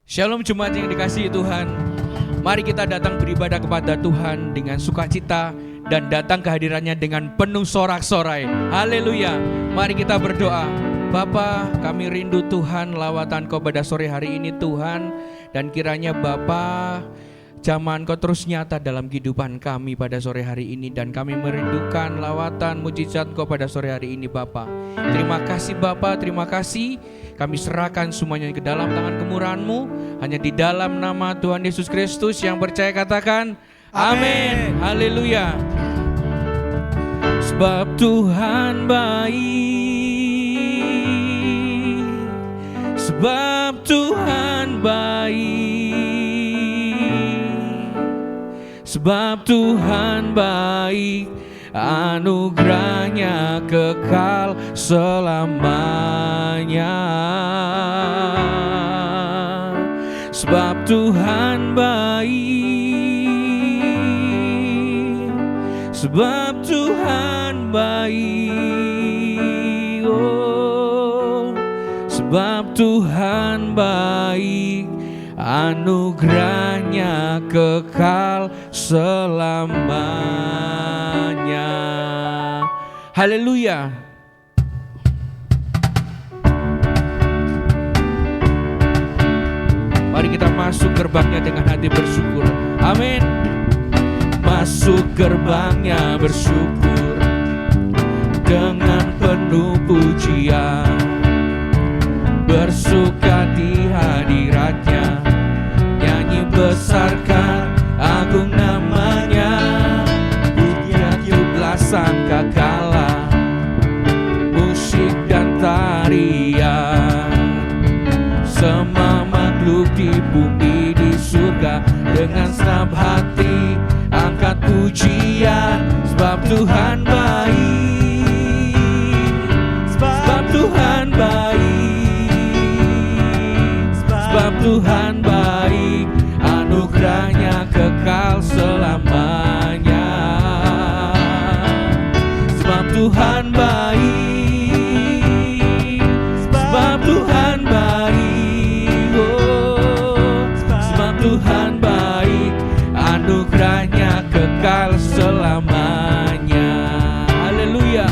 Shalom jemaat yang dikasihi Tuhan. Mari kita datang beribadah kepada Tuhan dengan sukacita dan datang ke hadirannya dengan penuh sorak-sorai. Haleluya. Mari kita berdoa. Bapa, kami rindu Tuhan lawatan Kau pada sore hari ini Tuhan. Dan kiranya Bapa, jamahan Kau terus nyata dalam kehidupan kami pada sore hari ini. Dan kami merindukan lawatan mujizat Kau pada sore hari ini Bapa. Terima kasih Bapa, terima kasih. Kami serahkan semuanya ke dalam tangan kemurahan-Mu. Hanya di dalam nama Tuhan Yesus Kristus yang percaya katakan amin. Haleluya. Sebab Tuhan baik, sebab Tuhan baik, sebab Tuhan baik, anugerahnya kekal selamanya. Sebab Tuhan baik, sebab Tuhan baik, oh, sebab Tuhan baik, anugerahnya kekal selamanya. Haleluya. Mari kita masuk gerbangnya dengan hati bersyukur. Amin. Masuk gerbangnya bersyukur dengan penuh pujian, bersuka di hadiratnya, nyanyi besarkan agung namanya, tiup-tiup sangkakala, musik dan tarian, semua makhluk di bumi di surga dengan senang hati angkat pujian. Sebab Tuhan baik, sebab Tuhan baik, sebab Tuhan baik, anugerahnya kekal selamanya. Sebab Tuhan baik, sebab Tuhan baik, oh, sebab Tuhan baik, anugerahnya kekal selamanya. Haleluya.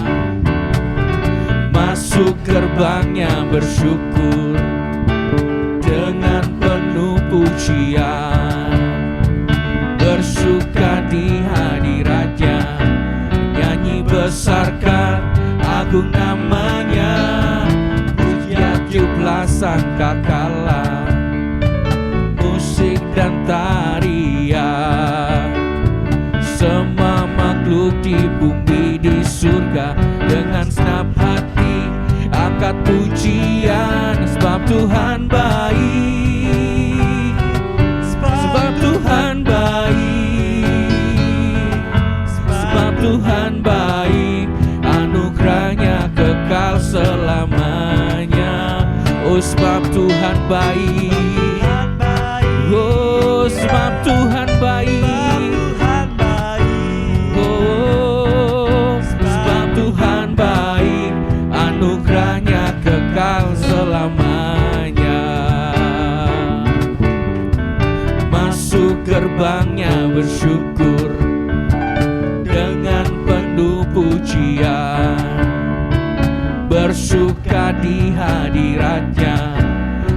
Masuk gerbangnya bersyukur dengan penuh pujian, bersuka di hadiratnya, nyanyi besarkan agung namanya, tiup-tiuplah sangkakala, musik dan tarian, semua makhluk di bumi di surga dengan senang hati angkat pujian. Sebab Tuhan baik, sebab Tuhan baik, sebab Tuhan baik, anugerahnya kekal selamanya. Oh, sebab Tuhan baik, oh, sebab Tuhan baik, oh, sebab Tuhan baik, anugerahnya kekal selamanya. Masuk gerbangnya bersyukur dengan penuh pujian, bersuka di hadiratnya,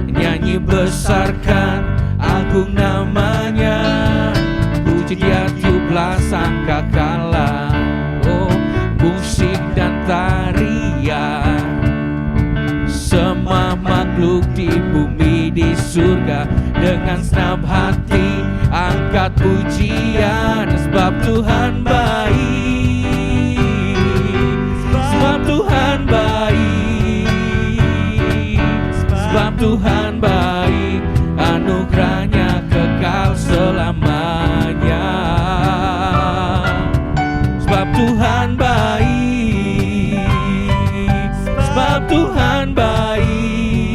nyanyi besarkan agung namanya, puji dia tiuplah sangkakala, oh, musik dan tarian, semua makhluk di bumi di surga dengan senang hati angkat pujian. Sebab Tuhan baik, sebab Tuhan baik, sebab Tuhan baik, anugerahnya kekal selamanya. Sebab Tuhan baik, sebab Tuhan baik,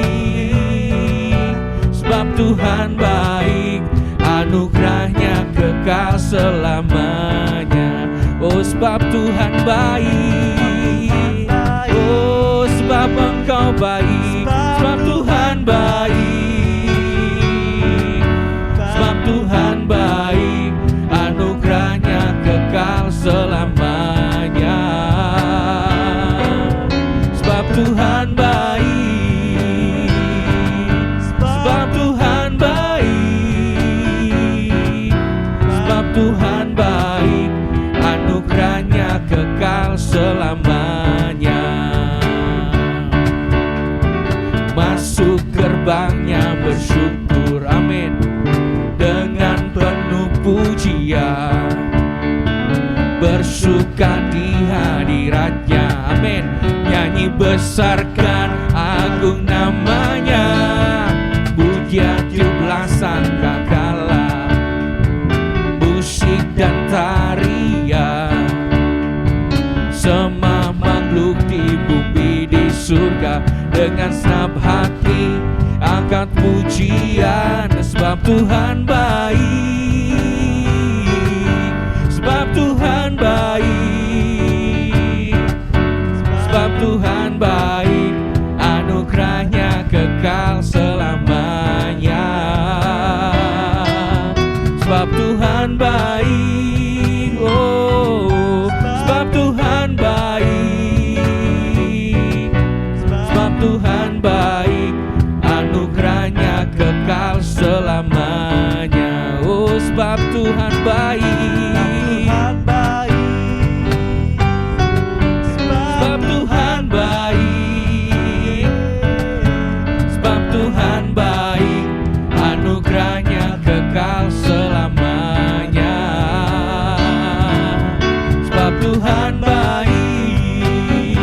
sebab Tuhan baik, anugerahnya kekal selamanya. Oh, sebab Tuhan baik, oh, sebab Engkau baik, sebab Tuhan baik, Tuhan baik, sebab Tuhan baik, sebab Tuhan baik, anugerahnya kekal selamanya. Masuk gerbangnya bersyukur, amin, dengan penuh pujian, bersuka di hadiratnya, amin. Nyanyi besarkan agung namanya, pujian jublah sangkakala, musik dan tarian, semua makhluk di bumi di surga dengan senap hati angkat pujian. Sebab Tuhan baik, sebab Tuhan baik, sebab Tuhan baik, anugerahnya kekal selamanya. Sebab Tuhan baik, oh, sebab Tuhan baik, sebab Tuhan baik, anugerahnya kekal selamanya. Oh, sebab Tuhan baik, sebab Tuhan baik, sebab Tuhan baik, anugerahnya kekal selamanya. Sebab Tuhan baik,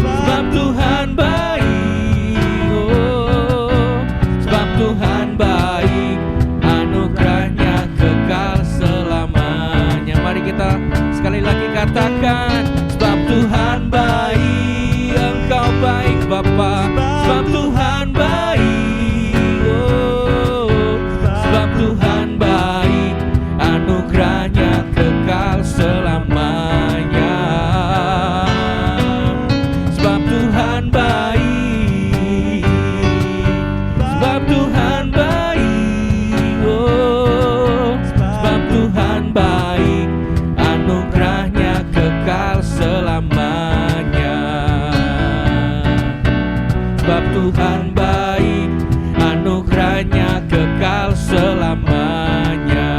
sebab Tuhan baik, oh, sebab Tuhan baik, anugerahnya kekal selamanya. Mari kita sekali lagi katakan, sebab Tuhan baik, Engkau baik Bapa, sebab Tuhan baik, oh, sebab Tuhan baik, anugerahnya kekal selamanya. Sebab Tuhan baik, sebab Tuhan baik, oh, sebab Tuhan baik, anugerahnya kekal selamanya. Sebab Tuhan baik, anugerahnya kekal selamanya.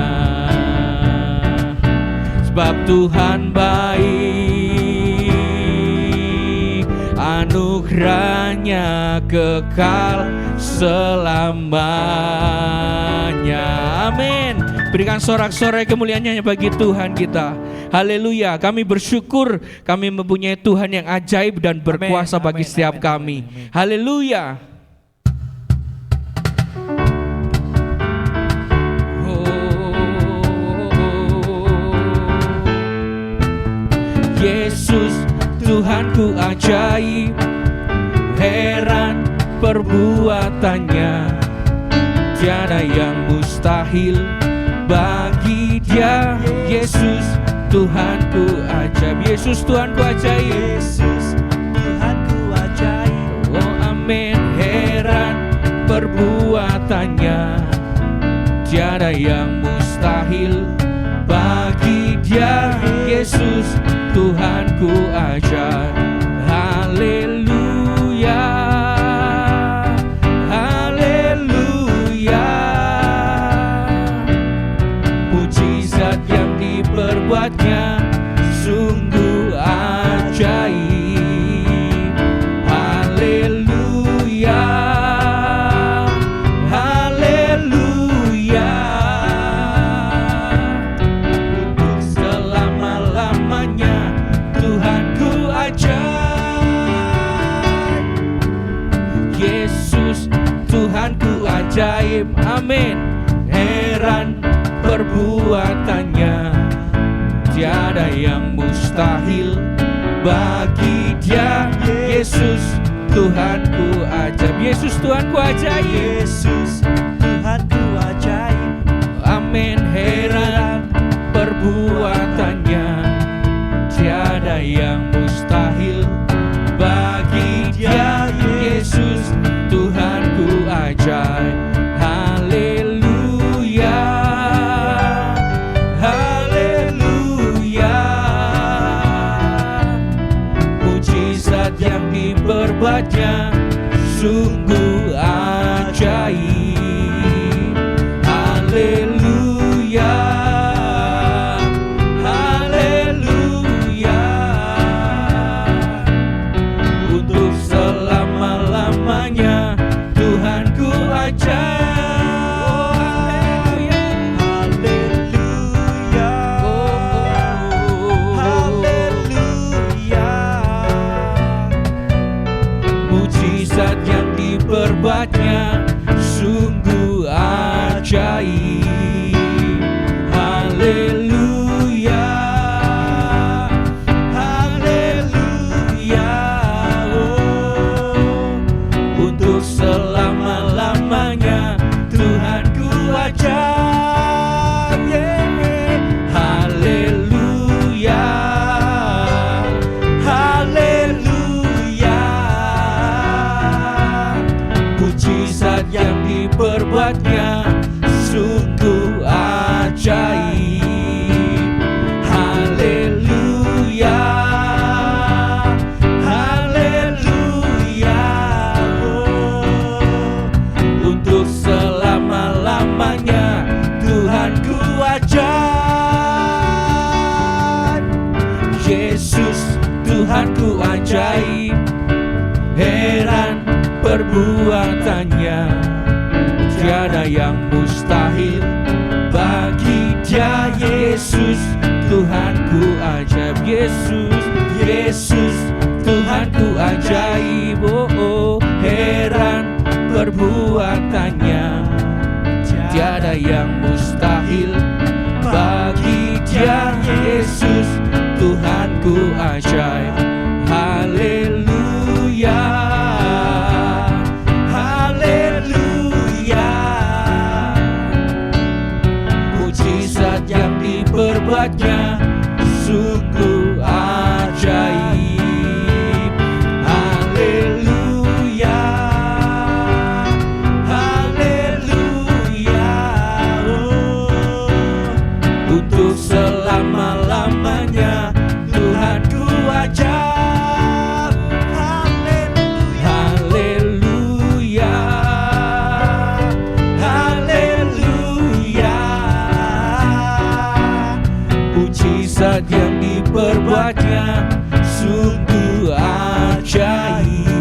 Sebab Tuhan baik, anugerahnya kekal selamanya. Amin. Berikan sorak-sorai kemuliaannya bagi Tuhan kita. Haleluya. Kami bersyukur kami mempunyai Tuhan yang ajaib dan berkuasa bagi setiap kami. Haleluya. Yesus Tuhanku ajaib, heran perbuatannya, tiada yang mustahil bagi Dia. Yesus Tuhanku ajaib, Yesus Tuhanku ajaib, Yesus Tuhanku ajaib. oh amin. Heran perbuatannya, tiada yang mustahil bagi Dia. Yesus Tuhanku ajaib. Haleluya, haleluya. Mujizat yang diperbuatnya sungguh ajaib. Haleluya, haleluya. Untuk selama-lamanya Tuhanku ajaib. Yesus Tuhanku ajaib, amin. Heran perbuatannya, tiada yang mustahil bagi Dia. Yesus Tuhanku ajaib, Yesus Tuhanku ajaib, Yesus Tuhanku ajaib. amin. Heran perbuatannya, tiada yang mustahil bagi Dia. Yesus Tuhanku ajaib. Haleluya, haleluya. Mujizat yang di berbatnya sungguh ajaib. Haleluya, haleluya. Untuk selama-lamanya Tuhanku ajaib. Mujizat yang diperbuatnya sungguh ajaib. Haleluya, haleluya. Untuk selama-lamanya Tuhanku ajaib. Haleluya, haleluya. Mujizat yang diperbuatnya sungguh ajaib. Haleluya, haleluya. Untuk selama-lamanya Tuhanku ajaib. Yesus Tuhanku ajaib, heran perbuatannya, tiada yang mustahil bagi Dia. Yesus Tuhanku ajaib. Yesus, Yesus Tuhanku ajaib. Oh, oh, heran perbuatannya, tiada yang mustahil bagi Dia. Yesus Tuhanku ajaib. Haleluya, haleluya. Mujizat yang diperbuatnya sungguh ajaib. Haleluya, haleluya. Untuk selama-lamanya Tuhanku ajaib. Haleluya, haleluya. Mujizat yang diperbuatnya sungguh ajaib.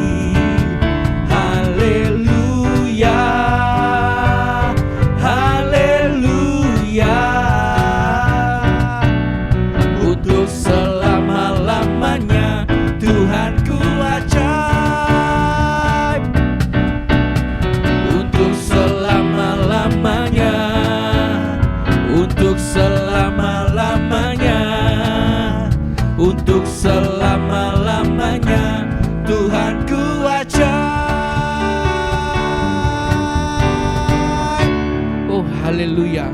Haleluya, haleluya. Untuk selama-lamanya Tuhanku ajaib. Untuk selama-lamanya, untuk selama-lamanya, untuk selama-lamanya Tuhanku ajaib. Oh, haleluya.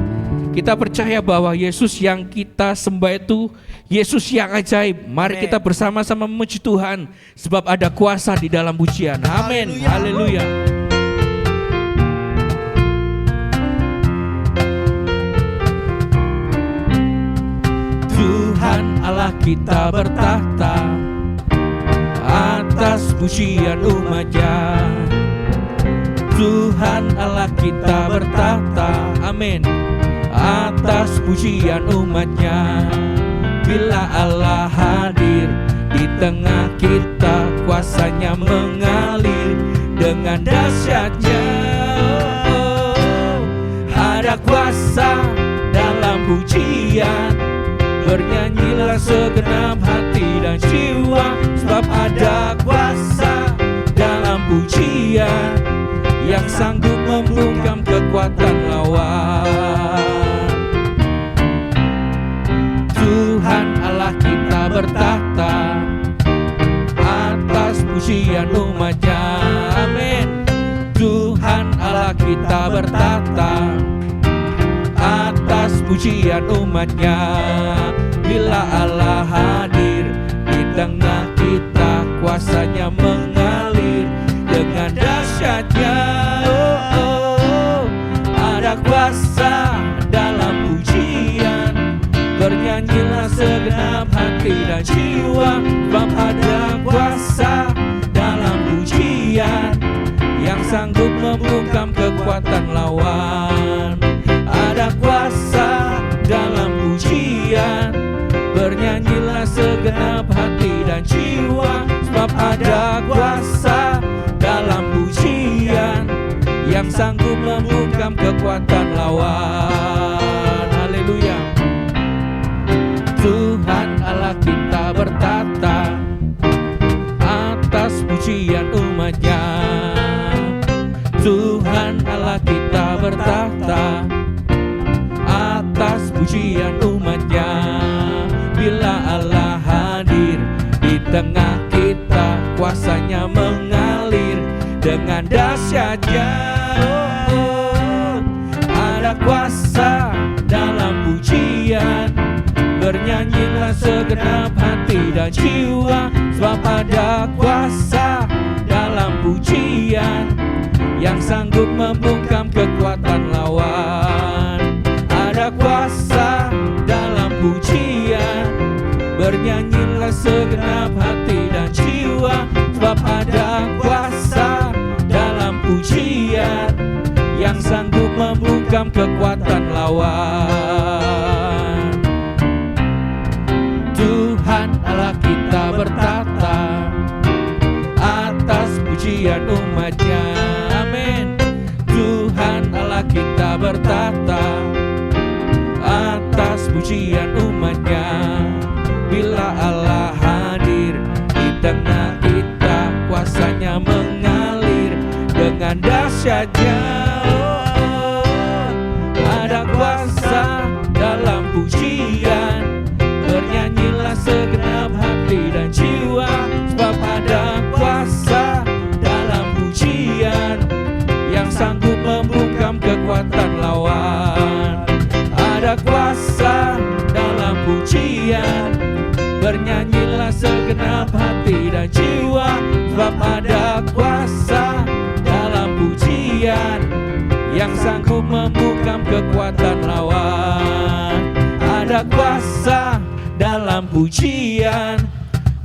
Kita percaya bahwa Yesus yang kita sembah itu Yesus yang ajaib. Mari kita bersama-sama memuji Tuhan, sebab ada kuasa di dalam pujian. Amin. Haleluya. Tuhan Allah kita bertahta atas pujian umat-Nya. Tuhan Allah kita bertahta, amin, atas pujian umat-Nya. Bila Allah hadir di tengah kita, kuasa-Nya mengalir dengan dahsyat-Nya. Oh, ada kuasa dalam pujian. Bernyanyilah segenap hati dan jiwa, sebab ada kuasa dalam pujian yang sanggup membungkam kekuatan lawan. Tuhan Allah kita bertahta atas pujian umat-Nya, amin. Tuhan Allah kita bertahta atas pujian umat-Nya. Bila Allah hadir di tengah kita, kuasa-Nya mengalir dengan dahsyat-Nya. Oh, oh, ada kuasa dalam pujian. Bernyanyilah segenap hati dan jiwa, sebab ada kuasa dalam pujian yang sanggup membungkam kekuatan lawan. Haleluya. Tuhan Allah kita bertata atas pujian umat-Nya. Tuhan Allah kita bertata atas pujian umat-Nya. Bila Allah hadir di tengah kita, kuasa-Nya mengalir dengan dahsyatnya. Ada kuasa dalam pujian, bernyanyilah segenap hati dan jiwa, sebab ada kuasa dalam pujian yang sanggup membungkam kekuatan lawan. Ada kuasa dalam pujian, bernyanyilah segenap hati dan jiwa, sebab ada kuasa dalam pujian yang sanggup membungkam kekuatan lawan. Tuhan Allah kita bertata atas pujian umat-Nya. Amin. Tuhan Allah kita bertata atas pujian umat-Nya. Bila Allah hadir di tengah kita, kuasa-Nya mengalir dengan dahsyatnya. Ada kuasa dalam pujian, bernyanyilah segenap hati dan jiwa, sebab ada kuasa dalam pujian yang sanggup membungkam kekuatan lawan. Ada kuasa dalam pujian, bernyanyilah segenap hati dan jiwa, sebab ada kuasa dalam pujian yang sanggup membungkam kekuatan lawan. Ada kuasa dalam pujian,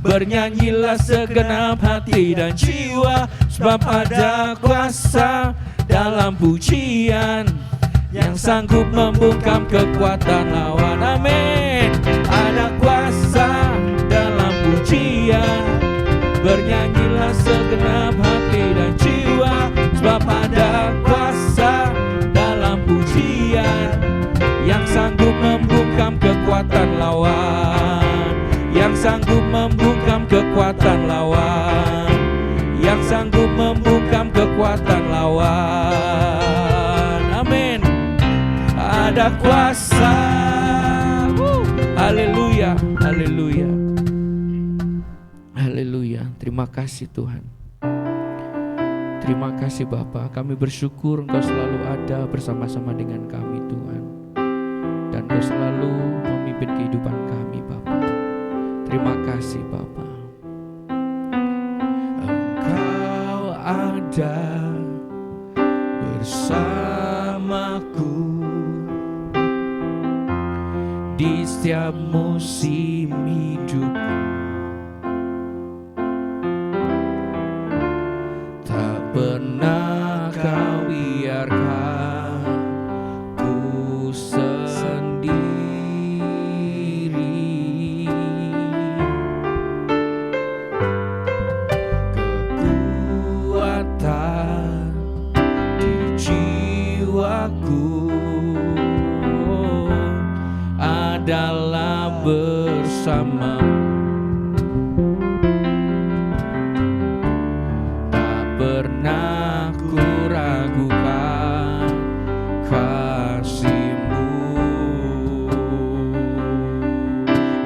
bernyanyilah segenap hati dan jiwa, sebab ada kuasa dalam pujian yang sanggup membungkam kekuatan lawan. Amin. Ada kuasa dalam pujian, bernyanyilah segenap hati dan jiwa, sebab ada kuasa dalam pujian yang sanggup membungkam kekuatan lawan. Yang sanggup membungkam kekuatan lawan. Yang sanggup membungkam kekuatan lawan. Amin. Ada kuasa. Haleluya, haleluya, haleluya. Terima kasih Tuhan. Terima kasih Bapa. Kami bersyukur Engkau selalu ada bersama-sama dengan kami Tuhan, dan Engkau selalu memimpin kehidupan kami Bapa. Terima kasih Bapa. Engkau ada bersamaku di setiap musim hidup. Tak pernah Kau biarkan ku sendiri. Kekuatan di jiwaku adalah bersamamu. Tak pernah ku ragukan kasih-Mu.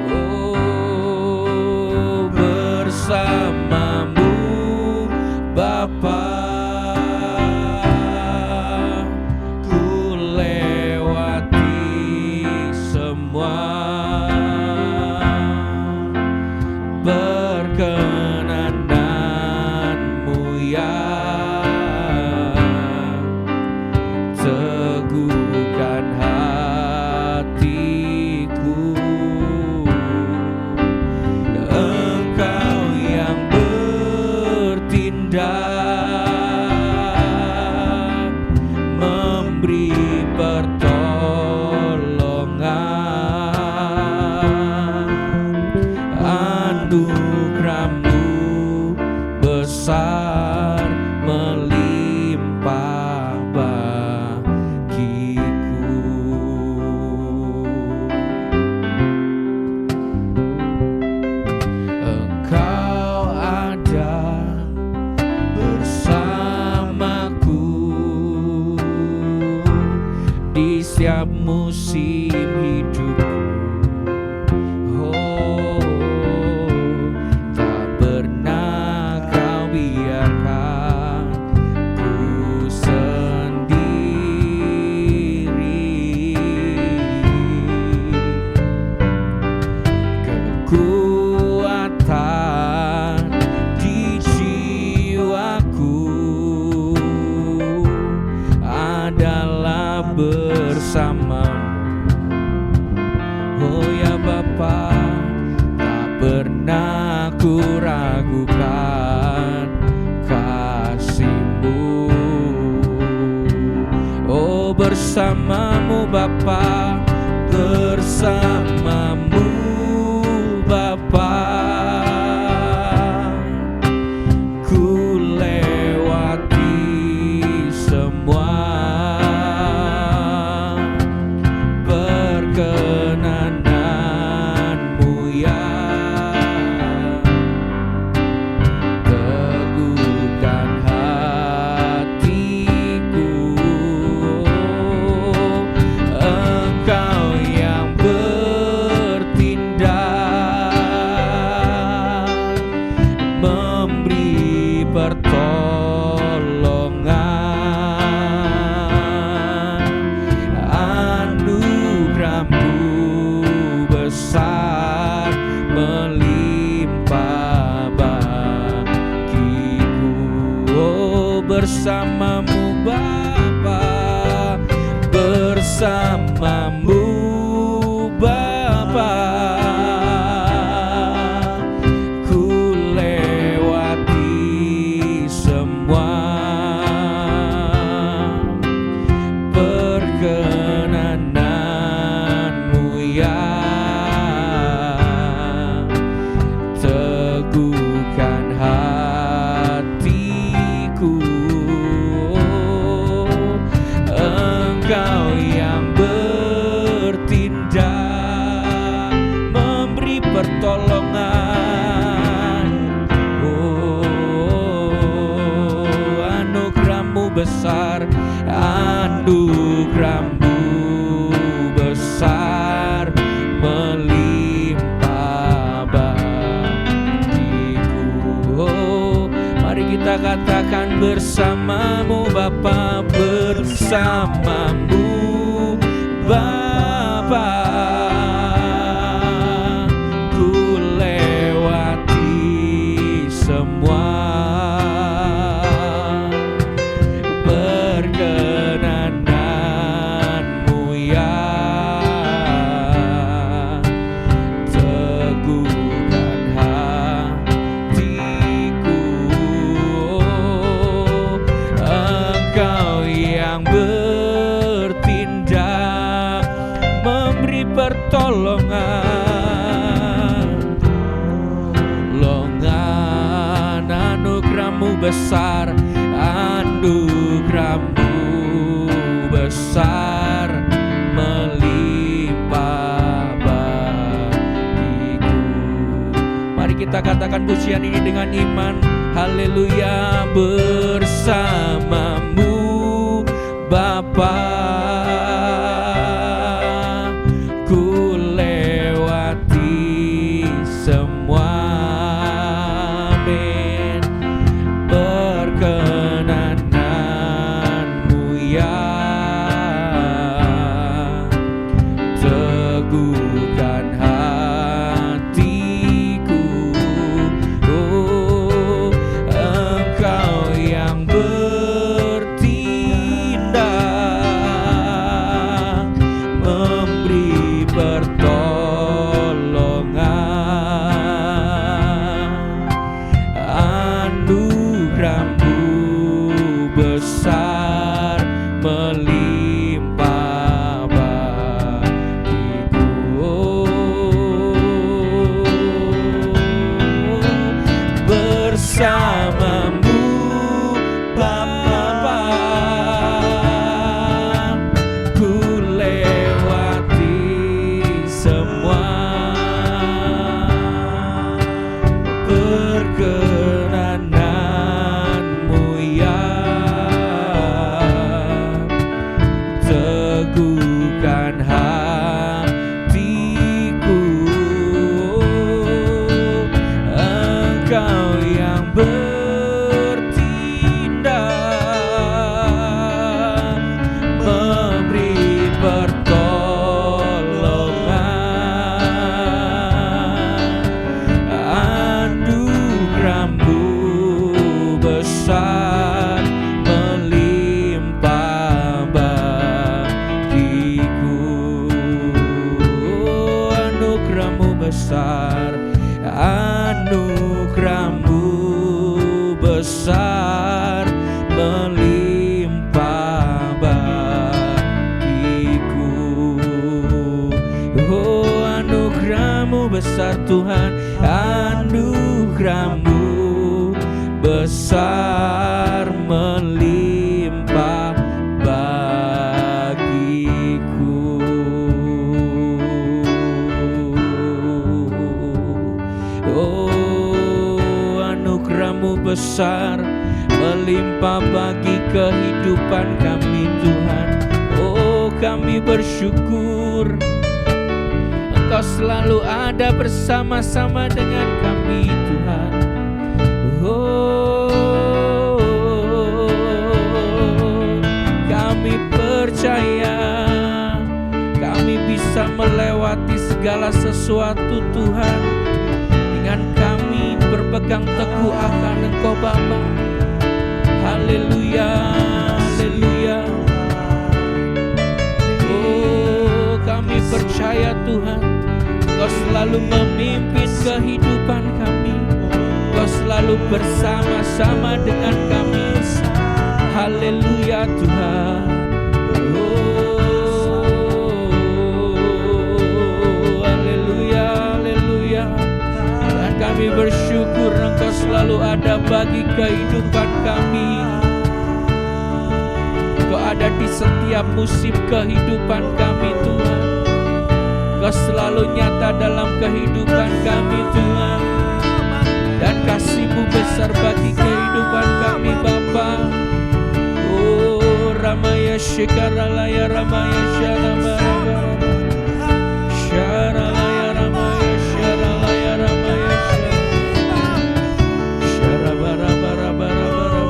Oh, bersamamu Bapa, ku lewati semua. Perkenananmu ya teguhkan hatiku. Engkau yang bertindak, memberi pertolongan. Anugerah-Mu besar melimpah bersamamu Bapa, bersamamu Bapa. Ku lewati semua perkenananmu ya, teguhkan hatiku. Engkau yang bertindak, memberi pertolongan. Anugerahmu besar melimpah bagiku. Oh, bersamamu Bapa, bersamamu Bapa. Ku lewati semua perkenananmu ya, teguhkan hatiku. Engkau yang bertindak, memberi pertolongan. Oh, anugerahmu besar, anugerahmu besar melimpah bagiku. Oh, mari kita katakan bersamamu Bapa, bersamamu Bapa. Ku lewati semua perkenananmu ya, teguhkan hatiku. Engkau yang bertindak, memberi pertolongan. Anugerahmu besar, anugerahmu besar melimpah bagiku. Mari kita katakan pujian ini dengan iman. Haleluya, bersamamu Bapa. Ku lewati semua, amin, perkenananmu ya, teguhkan hatiku. Oh, engkau yang bertindak, memberi pertolongan. Anugerahmu besar melimpah bagiku. Bersamamu Bapa, ku lewati semua perkenananmu ya, teguhkan hatiku. Engkau yang bertindak, memberi pertolongan. Anugerahmu besar melimpah bagiku. Anugerahmu besar, anugerahmu besar melimpah bagiku. Tuhan, anugerah-Mu besar melimpah bagiku. Oh, anugerah-Mu besar melimpah bagi kehidupan kami Tuhan. Oh, kami bersyukur Engkau selalu ada bersama-sama dengan kami Tuhan. Oh, kami percaya kami bisa melewati segala sesuatu Tuhan, dengan kami berpegang teguh akan Engkau Bapa. Haleluya, haleluya. Oh, kami percaya Tuhan, Engkau selalu memimpin kehidupan kami. Engkau selalu bersama-sama dengan kami. Haleluya Tuhan. Oh, haleluya, haleluya. Dan kami bersyukur Engkau selalu ada bagi kehidupan kami. Engkau ada di setiap musim kehidupan kami Tuhan. Engkau selalu nyata dalam kehidupan kami Tuhan. Dan kasih-Mu besar bagi kehidupan kami Bapa. Oh, Ramaya Shikaralaya Ramaya Sharabara Sharalaya Ramaya Sharalaya Ramaya Sharabara Bara Bara Bara Bara.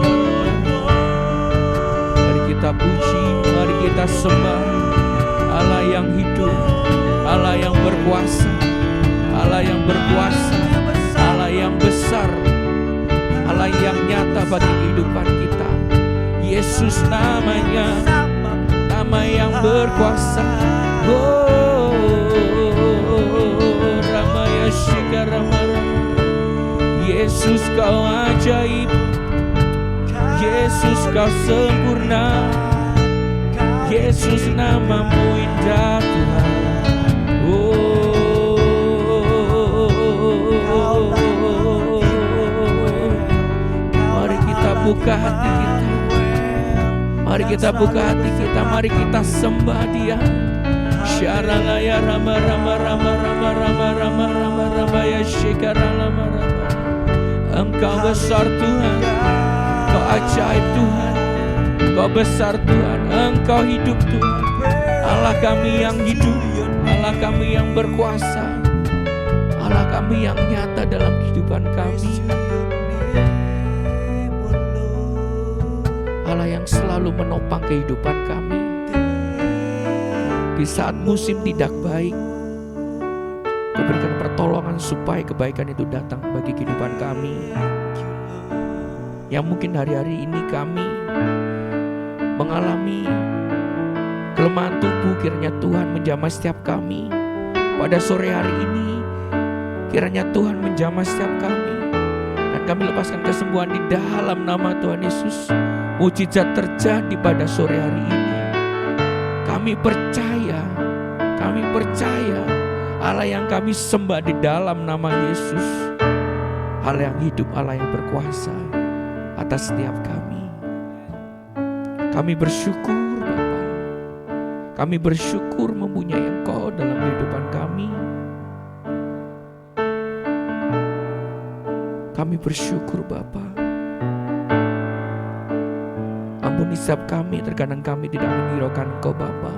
Mari kita puji, mari kita sembah Allah yang hidup, Allah yang berkuasa, Allah yang berkuasa, Allah yang besar, Allah yang nyata bagi kehidupan kita. Yesus namanya, nama yang berkuasa. Oh, Ramaya Shikaramara. Yesus Kau ajaib, Yesus Kau sempurna, Yesus nama-Mu indah Tuhan. Mari kita buka hati kita, mari kita buka hati kita, mari kita sembah Dia. Syaralaya Rama Rama Rama Rama Rama Rama Rama Rama ya Shikaralama Rama. Engkau besar Tuhan, Engkau ajaib Tuhan, Engkau besar Tuhan, Engkau hidup Tuhan. Allah kami yang hidup, Allah kami yang berkuasa, Allah kami yang nyata dalam kehidupan kami. Allah yang selalu menopang kehidupan kami. Di saat musim tidak baik, Kau berikan pertolongan supaya kebaikan itu datang bagi kehidupan kami. Yang mungkin hari-hari ini kami mengalami kelemahan tubuh, kiranya Tuhan menjamah setiap kami. Pada sore hari ini, kiranya Tuhan menjamah setiap kami, dan kami lepaskan kesembuhan di dalam nama Tuhan Yesus. Mujizat terjadi pada sore hari ini. Kami percaya Allah yang kami sembah di dalam nama Yesus, Allah yang hidup, Allah yang berkuasa atas setiap kami. Kami bersyukur Bapa, kami bersyukur mempunyai Engkau dalam kehidupan kami. Kami bersyukur Bapa. Ampuni setiap kami, terkadang kami tidak menghiraukan Engkau Bapa,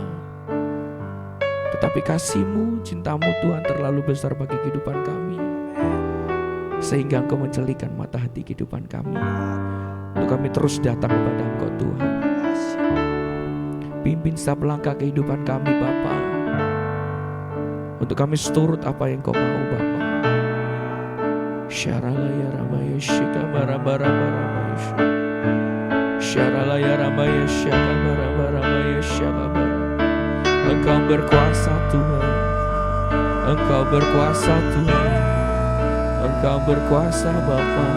tetapi kasih-Mu, cinta-Mu Tuhan terlalu besar bagi kehidupan kami, sehingga Engkau menjelikan mata hati kehidupan kami, untuk kami terus datang kepada Engkau Tuhan. Pimpin setiap langkah kehidupan kami Bapa, untuk kami seturut apa yang Kau mau Bapa. Syaralaya ramaya shikamara barabara Syaralaya ramaya syakamara barabaya syakabara. Engkau berkuasa Tuhan, Engkau berkuasa Tuhan, Engkau berkuasa Bapa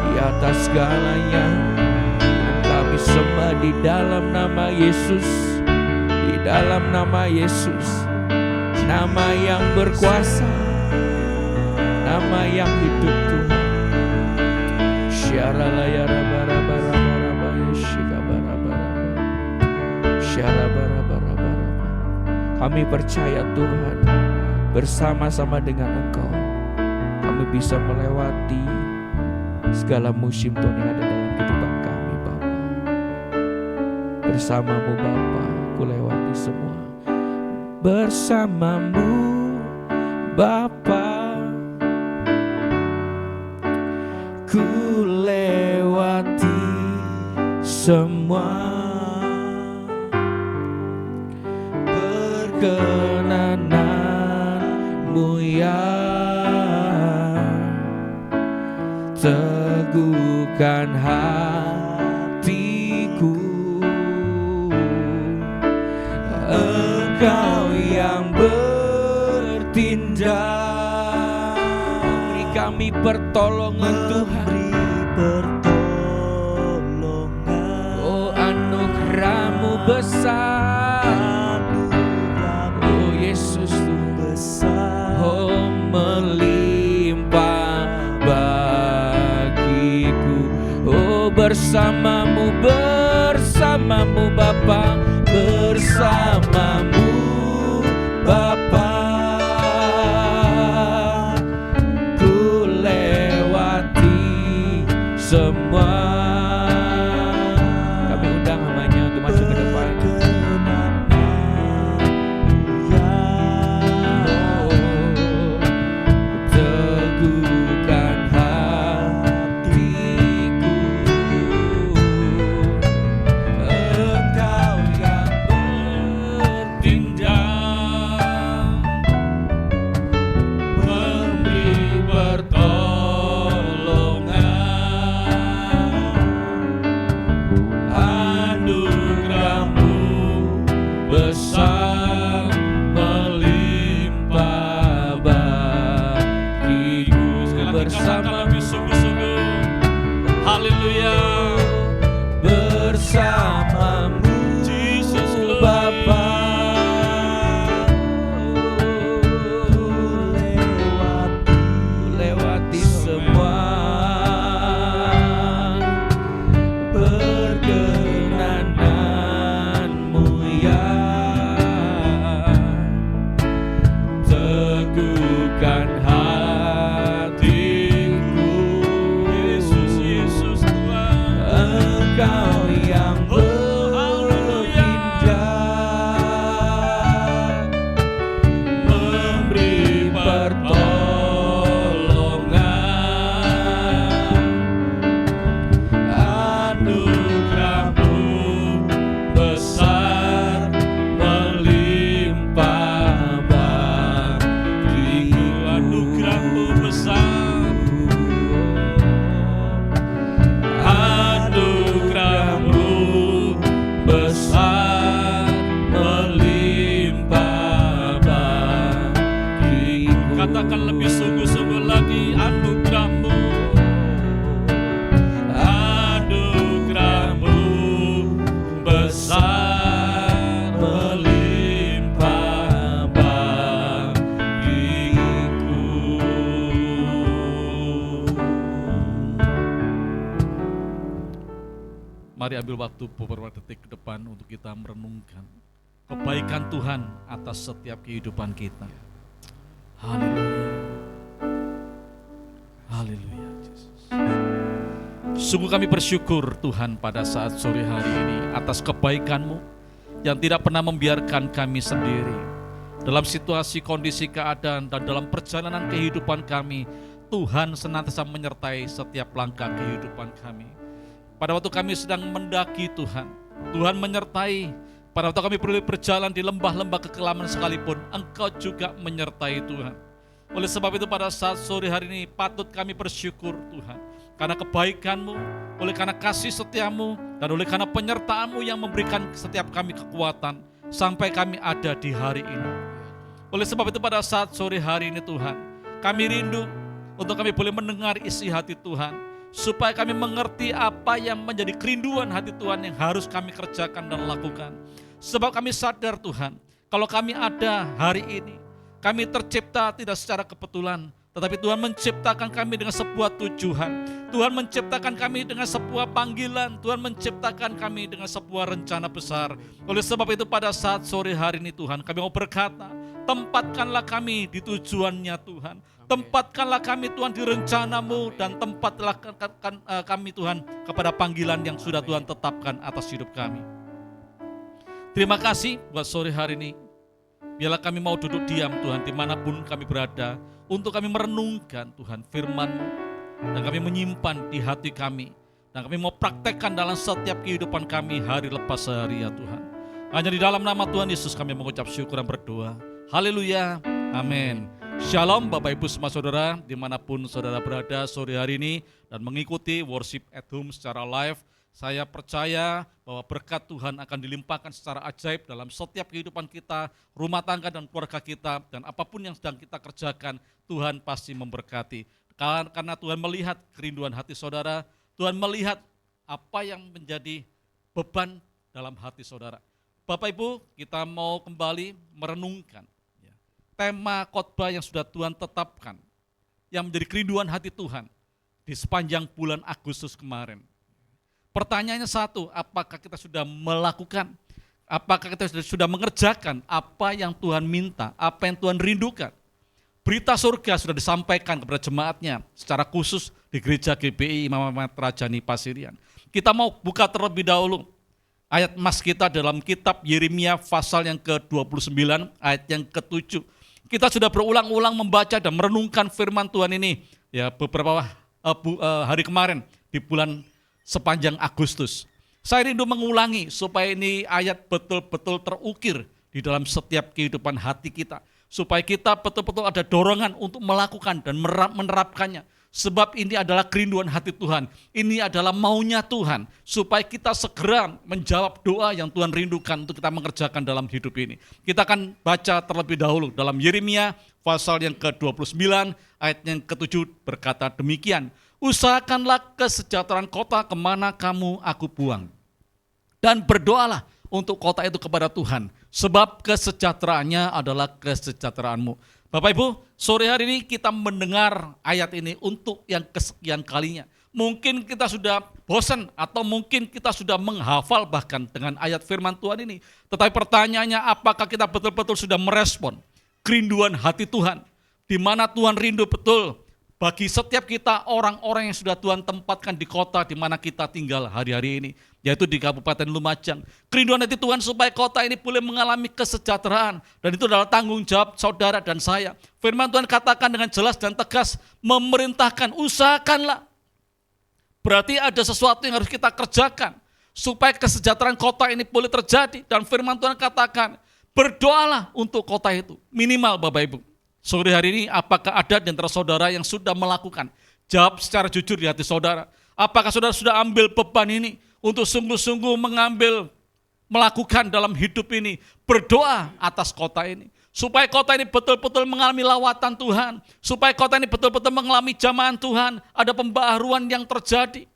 di atas segalanya. Kami sembah di dalam nama Yesus, di dalam nama Yesus, nama yang berkuasa, bersama yang hidup Tuhan. Syaralayara bara-bara-bara-bara shikabara-bara. Syarabara-bara-bara. Kami percaya Tuhan, bersama-sama dengan Engkau kami bisa melewati segala musim Tuhan yang ada dalam kehidupan kami Bapa. Bersamamu Bapa, ku lewati semua. Bersamamu Bapa, ku lewati semua. Perkenananmu ya teguhkan hatiku. Engkau yang bertindak, beri kami pertolongan Tuhan. Oh, anugerah-Mu besar, oh Yesus besar, oh melimpah bagiku. Oh, bersamamu Bapa, bersamamu Bapa, ku lewati semua. Kami undang hamba-Nya untuk masuk ke depan. Teguhkan hatiku. Engkau yang bertindak, memberi pertolongan. Anugerah-Mu besar, melimpah bagiku. Bersama kami sungguh-sungguh, haleluya, bersamamu Yesus Bapa, lewati semua. Perkenananmu ya teguhkan hatiku. Yesus Tuhan, Engkau yang bertindak, memberi pertolongan. Anugerah-Mu besar, melimpah bagiku. Anugerah-Mu besar, anugerah-Mu besar, melimpah bagiku. Katakan lebih sungguh-sungguh lagi, anugerah-Mu, anugerah-Mu besar, melimpah bagiku. Mari ambil waktu beberapa detik ke depan untuk kita merenungkan kebaikan Tuhan atas setiap kehidupan kita. Haleluya. Haleluya Yesus. Sungguh kami bersyukur Tuhan pada saat sore hari ini atas kebaikan-Mu yang tidak pernah membiarkan kami sendiri dalam situasi, kondisi, keadaan, dan dalam perjalanan kehidupan kami. Tuhan senantiasa menyertai setiap langkah kehidupan kami. Pada waktu kami sedang mendaki Tuhan, Tuhan menyertai. Pada waktu kami perlu berjalan di lembah-lembah kekelaman sekalipun, Engkau juga menyertai Tuhan. Oleh sebab itu pada saat sore hari ini patut kami bersyukur Tuhan, karena kebaikan-Mu, oleh karena kasih setia-Mu, dan oleh karena penyertaan-Mu yang memberikan setiap kami kekuatan sampai kami ada di hari ini. Oleh sebab itu pada saat sore hari ini Tuhan, kami rindu untuk kami boleh mendengar isi hati Tuhan, supaya kami mengerti apa yang menjadi kerinduan hati Tuhan yang harus kami kerjakan dan lakukan. Sebab kami sadar Tuhan, kalau kami ada hari ini, kami tercipta tidak secara kebetulan, tetapi Tuhan menciptakan kami dengan sebuah tujuan. Tuhan menciptakan kami dengan sebuah panggilan. Tuhan menciptakan kami dengan sebuah rencana besar. Oleh sebab itu pada saat sore hari ini Tuhan, kami mau berkata, tempatkanlah kami di tujuannya Tuhan. Tempatkanlah kami Tuhan di rencanamu, dan tempatlah kami Tuhan kepada panggilan yang sudah Tuhan tetapkan atas hidup kami. Terima kasih buat sore hari ini. Biarlah kami mau duduk diam Tuhan dimanapun kami berada, untuk kami merenungkan Tuhan firman-Mu, dan kami menyimpan di hati kami, dan kami mau praktekkan dalam setiap kehidupan kami hari lepas hari ya Tuhan. Hanya di dalam nama Tuhan Yesus kami mengucap syukur dan berdoa. Haleluya, amin. Shalom Bapak Ibu semua saudara, dimanapun saudara berada sore hari ini dan mengikuti worship at home secara live. Saya percaya bahwa berkat Tuhan akan dilimpahkan secara ajaib dalam setiap kehidupan kita, rumah tangga dan keluarga kita, dan apapun yang sedang kita kerjakan, Tuhan pasti memberkati. Karena Tuhan melihat kerinduan hati saudara, Tuhan melihat apa yang menjadi beban dalam hati saudara. Bapak Ibu, kita mau kembali merenungkan tema khotbah yang sudah Tuhan tetapkan, yang menjadi kerinduan hati Tuhan di sepanjang bulan Agustus kemarin. Pertanyaannya satu, apakah kita sudah melakukan, apakah kita sudah mengerjakan apa yang Tuhan minta, apa yang Tuhan rindukan? Berita surga sudah disampaikan kepada jemaatnya secara khusus di gereja GBI Imam Ahmad Rajani Pasirian. Kita mau buka terlebih dahulu ayat emas kita dalam kitab Yeremia pasal yang ke-29 ayat yang ke-7. Kita sudah berulang-ulang membaca dan merenungkan firman Tuhan ini ya beberapa hari kemarin di bulan sepanjang Agustus. Saya rindu mengulangi supaya ini ayat betul-betul terukir di dalam setiap kehidupan hati kita. Supaya kita betul-betul ada dorongan untuk melakukan dan menerapkannya. Sebab ini adalah kerinduan hati Tuhan. Ini adalah maunya Tuhan. Supaya kita segera menjawab doa yang Tuhan rindukan untuk kita mengerjakan dalam hidup ini. Kita akan baca terlebih dahulu dalam Yeremia pasal yang ke-29 ayat yang ke-7 berkata demikian. Usahakanlah kesejahteraan kota kemana kamu aku buang. Dan berdoalah untuk kota itu kepada Tuhan. Sebab kesejahteraannya adalah kesejahteraanmu. Bapak Ibu, sore hari ini kita mendengar ayat ini untuk yang kesekian kalinya. Mungkin kita sudah bosan atau mungkin kita sudah menghafal bahkan dengan ayat firman Tuhan ini. Tetapi pertanyaannya apakah kita betul-betul sudah merespon kerinduan hati Tuhan. Di mana Tuhan rindu betul bagi setiap kita orang-orang yang sudah Tuhan tempatkan di kota di mana kita tinggal hari-hari ini, yaitu di Kabupaten Lumajang. Kerinduan hati Tuhan supaya kota ini boleh mengalami kesejahteraan, dan itu adalah tanggung jawab saudara dan saya. Firman Tuhan katakan dengan jelas dan tegas, memerintahkan, usahakanlah. Berarti ada sesuatu yang harus kita kerjakan supaya kesejahteraan kota ini boleh terjadi, dan firman Tuhan katakan, berdoalah untuk kota itu. Minimal Bapak Ibu. Sore hari ini apakah ada di antara saudara yang sudah melakukan? Jawab secara jujur di hati saudara. Apakah saudara sudah ambil beban ini untuk sungguh-sungguh melakukan dalam hidup ini? Berdoa atas kota ini. Supaya kota ini betul-betul mengalami lawatan Tuhan. Supaya kota ini betul-betul mengalami jamahan Tuhan. Ada pembaharuan yang terjadi.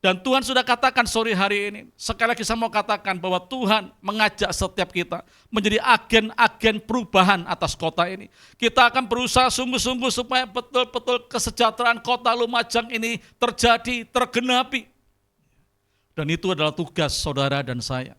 Dan Tuhan sudah katakan sore hari ini, sekali lagi saya mau katakan bahwa Tuhan mengajak setiap kita menjadi agen-agen perubahan atas kota ini. Kita akan berusaha sungguh-sungguh supaya betul-betul kesejahteraan kota Lumajang ini terjadi, tergenapi. Dan itu adalah tugas saudara dan saya.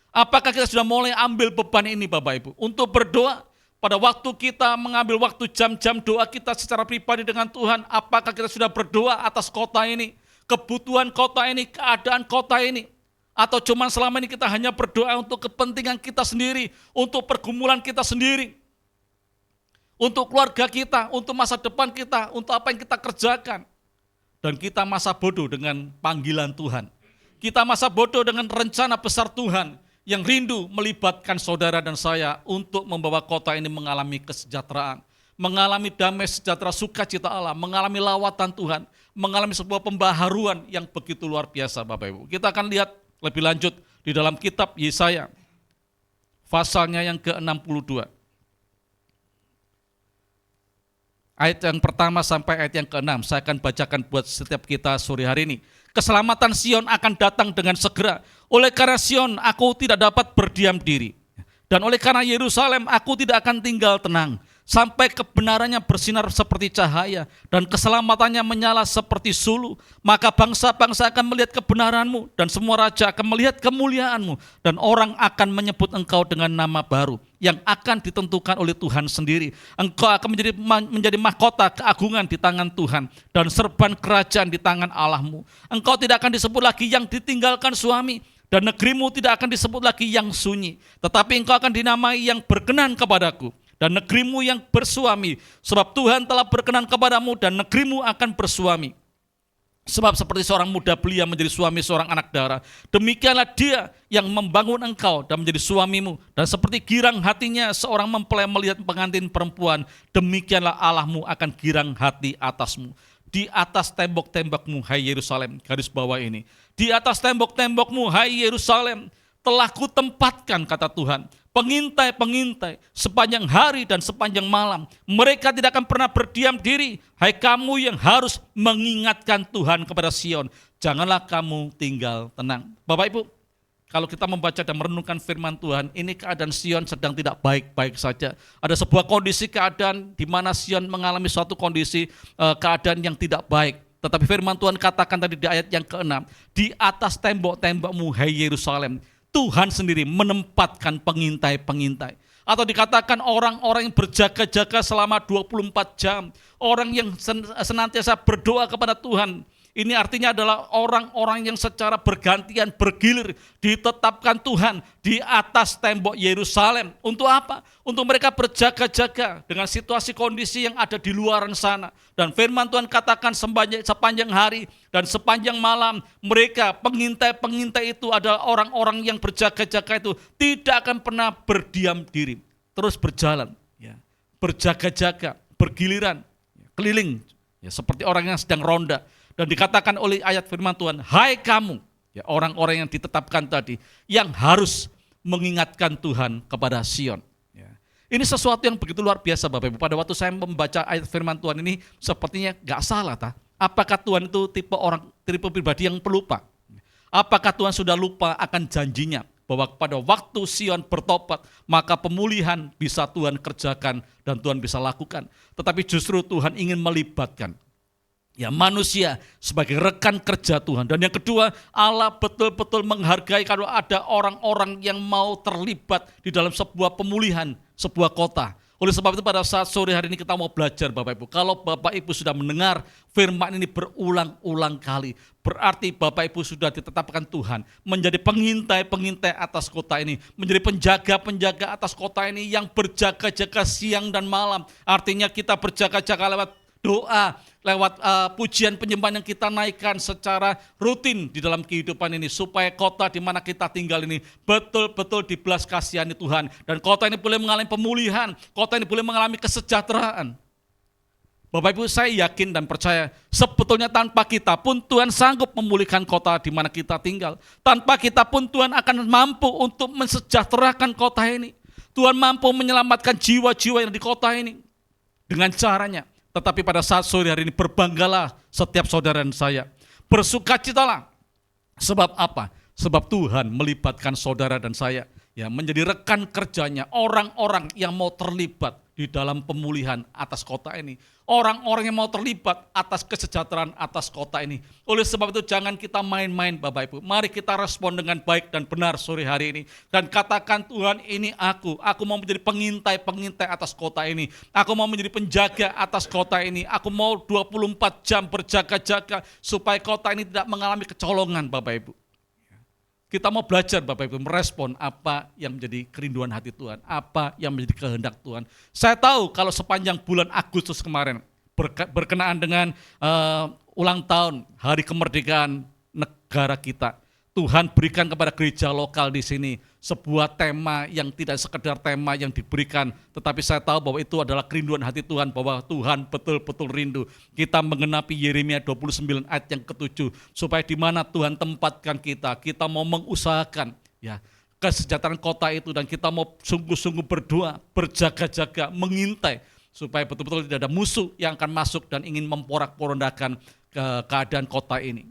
Apakah kita sudah mulai ambil beban ini Bapak Ibu? Untuk berdoa, pada waktu kita mengambil waktu jam-jam doa kita secara pribadi dengan Tuhan, apakah kita sudah berdoa atas kota ini? Kebutuhan kota ini, keadaan kota ini, atau cuma selama ini kita hanya berdoa untuk kepentingan kita sendiri, untuk pergumulan kita sendiri, untuk keluarga kita, untuk masa depan kita, untuk apa yang kita kerjakan, dan kita masa bodoh dengan panggilan Tuhan. Kita masa bodoh dengan rencana besar Tuhan yang rindu melibatkan saudara dan saya untuk membawa kota ini mengalami kesejahteraan, mengalami damai sejahtera sukacita Allah, mengalami lawatan Tuhan, mengalami sebuah pembaharuan yang begitu luar biasa Bapak Ibu. Kita akan lihat lebih lanjut di dalam kitab Yesaya, pasalnya yang ke-62. Ayat yang pertama sampai ayat yang ke-6, saya akan bacakan buat setiap kita sore hari ini. Keselamatan Sion akan datang dengan segera, oleh karena Sion aku tidak dapat berdiam diri. Dan oleh karena Yerusalem aku tidak akan tinggal tenang, sampai kebenarannya bersinar seperti cahaya dan keselamatannya menyala seperti sulu. Maka bangsa-bangsa akan melihat kebenaranmu dan semua raja akan melihat kemuliaanmu, dan orang akan menyebut engkau dengan nama baru yang akan ditentukan oleh Tuhan sendiri. Engkau akan menjadi mahkota keagungan di tangan Tuhan dan serban kerajaan di tangan Allahmu. Engkau tidak akan disebut lagi yang ditinggalkan suami, dan negerimu tidak akan disebut lagi yang sunyi, tetapi engkau akan dinamai yang berkenan kepadaku, dan negerimu yang bersuami, sebab Tuhan telah berkenan kepadamu dan negerimu akan bersuami. Sebab seperti seorang muda belia menjadi suami seorang anak darah, demikianlah dia yang membangun engkau dan menjadi suamimu. Dan seperti girang hatinya seorang mempelai melihat pengantin perempuan, demikianlah Allahmu akan girang hati atasmu. Di atas tembok-tembokmu, hai Yerusalem, garis bawah ini, di atas tembok-tembokmu, hai Yerusalem, telah kutempatkan, kata Tuhan, pengintai-pengintai sepanjang hari dan sepanjang malam. Mereka tidak akan pernah berdiam diri. Hai kamu yang harus mengingatkan Tuhan kepada Sion, janganlah kamu tinggal tenang. Bapak Ibu, kalau kita membaca dan merenungkan firman Tuhan, ini keadaan Sion sedang tidak baik-baik saja. Ada sebuah kondisi keadaan di mana Sion mengalami suatu kondisi keadaan yang tidak baik. Tetapi firman Tuhan katakan tadi di ayat yang ke-6, di atas tembok-tembokmu, hai Yerusalem, Tuhan sendiri menempatkan pengintai-pengintai. Atau dikatakan orang-orang yang berjaga-jaga selama 24 jam. Orang yang senantiasa berdoa kepada Tuhan. Ini artinya adalah orang-orang yang secara bergantian bergilir ditetapkan Tuhan di atas tembok Yerusalem. Untuk apa? Untuk mereka berjaga-jaga dengan situasi kondisi yang ada di luaran sana. Dan firman Tuhan katakan sepanjang hari dan sepanjang malam mereka pengintai-pengintai itu adalah orang-orang yang berjaga-jaga itu tidak akan pernah berdiam diri. Terus berjalan, ya, berjaga-jaga, bergiliran, ya, keliling, ya, seperti orang yang sedang ronda. Dan dikatakan oleh ayat firman Tuhan, hai kamu, ya, orang-orang yang ditetapkan tadi, yang harus mengingatkan Tuhan kepada Sion. Ya. Ini sesuatu yang begitu luar biasa Bapak Ibu. Pada waktu saya membaca ayat firman Tuhan ini, sepertinya gak salah. Apakah Tuhan itu tipe pribadi yang pelupa? Apakah Tuhan sudah lupa akan janjinya? Bahwa pada waktu Sion bertobat, maka pemulihan bisa Tuhan kerjakan dan Tuhan bisa lakukan. Tetapi justru Tuhan ingin melibatkan, ya, manusia sebagai rekan kerja Tuhan. Dan yang kedua, Allah betul-betul menghargai kalau ada orang-orang yang mau terlibat di dalam sebuah pemulihan sebuah kota. Oleh sebab itu pada saat sore hari ini kita mau belajar Bapak Ibu. Kalau Bapak Ibu sudah mendengar firman ini berulang-ulang kali, berarti Bapak Ibu sudah ditetapkan Tuhan menjadi pengintai-pengintai atas kota ini, menjadi penjaga-penjaga atas kota ini yang berjaga-jaga siang dan malam. Artinya kita berjaga-jaga lewat doa, lewat pujian penyembahan yang kita naikkan secara rutin di dalam kehidupan ini, supaya kota di mana kita tinggal ini betul-betul dibelas kasihani Tuhan, dan kota ini boleh mengalami pemulihan, kota ini boleh mengalami kesejahteraan. Bapak Ibu, saya yakin dan percaya sebetulnya tanpa kita pun Tuhan sanggup memulihkan kota di mana kita tinggal. Tanpa kita pun Tuhan akan mampu untuk mensejahterakan kota ini. Tuhan mampu menyelamatkan jiwa-jiwa yang di kota ini dengan caranya. Tetapi pada saat sore hari ini berbanggalah setiap saudara dan saya. Bersukacitalah. Sebab apa? Sebab Tuhan melibatkan saudara dan saya, ya, menjadi rekan kerjanya, orang-orang yang mau terlibat di dalam pemulihan atas kota ini. Orang-orang yang mau terlibat atas kesejahteraan atas kota ini. Oleh sebab itu jangan kita main-main Bapak Ibu. Mari kita respon dengan baik dan benar sore hari ini. Dan katakan, Tuhan, ini aku mau menjadi pengintai-pengintai atas kota ini. Aku mau menjadi penjaga atas kota ini. Aku mau 24 jam berjaga-jaga supaya kota ini tidak mengalami kecolongan Bapak Ibu. Kita mau belajar Bapak Ibu merespon apa yang menjadi kerinduan hati Tuhan, apa yang menjadi kehendak Tuhan. Saya tahu kalau sepanjang bulan Agustus kemarin berkenaan dengan ulang tahun Hari Kemerdekaan negara kita, Tuhan berikan kepada gereja lokal di sini sebuah tema yang tidak sekedar tema yang diberikan, tetapi saya tahu bahwa itu adalah kerinduan hati Tuhan, bahwa Tuhan betul-betul rindu kita mengenapi Yeremia 29 ayat yang ke-7, supaya di mana Tuhan tempatkan kita mau mengusahakan, ya, kesejahteraan kota itu, dan kita mau sungguh-sungguh berdoa, berjaga-jaga, mengintai supaya betul-betul tidak ada musuh yang akan masuk dan ingin memporak-porandakan keadaan kota ini.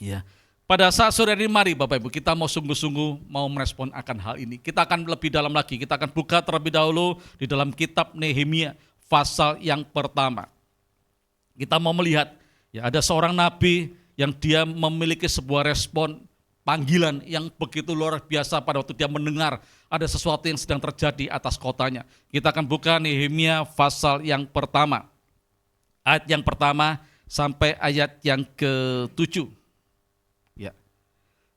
Ya. Pada saat sore hari ini, mari Bapak Ibu, kita mau sungguh-sungguh mau merespon akan hal ini. Kita akan lebih dalam lagi, kita akan buka terlebih dahulu di dalam kitab Nehemia pasal yang pertama. Kita mau melihat, ya, ada seorang nabi yang dia memiliki sebuah respon panggilan yang begitu luar biasa pada waktu dia mendengar ada sesuatu yang sedang terjadi atas kotanya. Kita akan buka Nehemia pasal yang pertama, ayat yang pertama sampai ayat yang ke-7. Ya.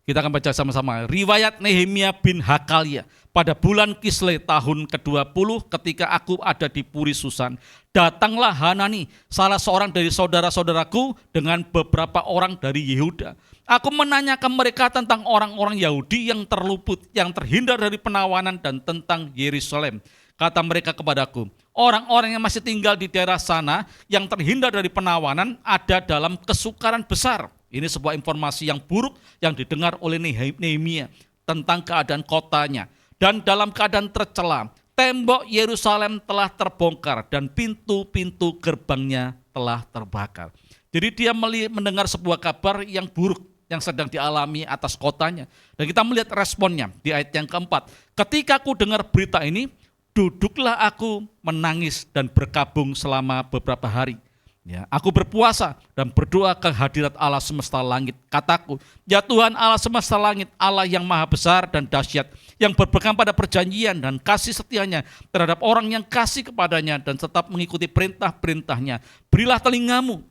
Kita akan baca sama-sama. Riwayat Nehemia bin Hakalia. Pada bulan Kisle tahun ke-20 ketika aku ada di Puri Susan, datanglah Hanani, salah seorang dari saudara-saudaraku dengan beberapa orang dari Yehuda. Aku menanyakan mereka tentang orang-orang Yahudi yang terluput, yang terhindar dari penawanan dan tentang Yerusalem. Kata mereka kepadaku, orang-orang yang masih tinggal di daerah sana yang terhindar dari penawanan ada dalam kesukaran besar. Ini sebuah informasi yang buruk yang didengar oleh Nehemia tentang keadaan kotanya. Dan dalam keadaan tercela, tembok Yerusalem telah terbongkar dan pintu-pintu gerbangnya telah terbakar. Jadi dia mendengar sebuah kabar yang buruk yang sedang dialami atas kotanya. Dan kita melihat responnya di ayat yang keempat. Ketika aku dengar berita ini, duduklah aku menangis dan berkabung selama beberapa hari. Ya, aku berpuasa dan berdoa ke hadirat Allah semesta langit. Kataku, ya Tuhan Allah semesta langit, Allah yang maha besar dan dahsyat, yang berpegang pada perjanjian dan kasih setianya terhadap orang yang kasih kepadanya dan tetap mengikuti perintah-perintahnya. Berilah telingamu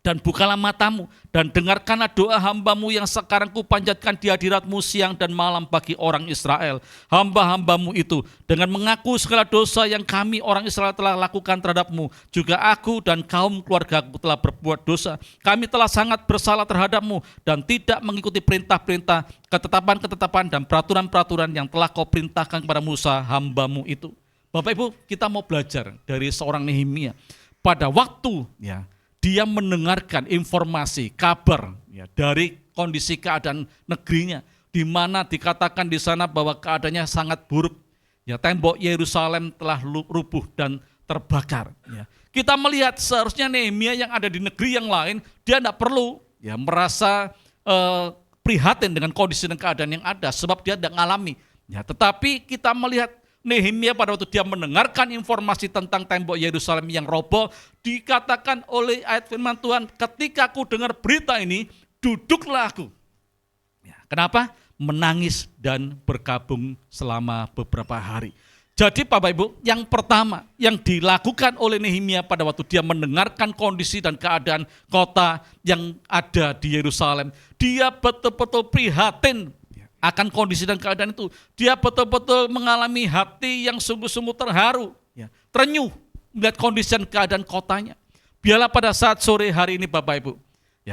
dan bukalah matamu dan dengarkanlah doa hambamu yang sekarang kupanjatkan di hadiratmu siang dan malam bagi orang Israel. Hamba-hambamu itu dengan mengaku segala dosa yang kami orang Israel telah lakukan terhadapmu. Juga aku dan kaum keluargaku telah berbuat dosa. Kami telah sangat bersalah terhadapmu dan tidak mengikuti perintah-perintah, ketetapan-ketetapan dan peraturan-peraturan yang telah kau perintahkan kepada Musa hambamu itu. Bapak Ibu, kita mau belajar dari seorang Nehemia. Pada waktu dia mendengarkan informasi, kabar dari kondisi keadaan negerinya, di mana dikatakan di sana bahwa keadaannya sangat buruk. Ya, tembok Yerusalem telah rubuh dan terbakar. Ya. Kita melihat seharusnya Nehemia yang ada di negeri yang lain, dia tidak perlu merasa prihatin dengan kondisi dan keadaan yang ada, sebab dia tidak mengalami. Ya, tetapi kita melihat Nehemia pada waktu dia mendengarkan informasi tentang tembok Yerusalem yang roboh, dikatakan oleh ayat firman Tuhan, ketika aku dengar berita ini, duduklah aku. Ya, kenapa? Menangis dan berkabung selama beberapa hari. Jadi Bapak Ibu, yang pertama yang dilakukan oleh Nehemia pada waktu dia mendengarkan kondisi dan keadaan kota yang ada di Yerusalem, dia betul-betul prihatin akan kondisi dan keadaan itu. Dia betul-betul mengalami hati yang sungguh-sungguh terharu, terenyuh melihat kondisi dan keadaan kotanya. Biarlah pada saat sore hari ini Bapak Ibu,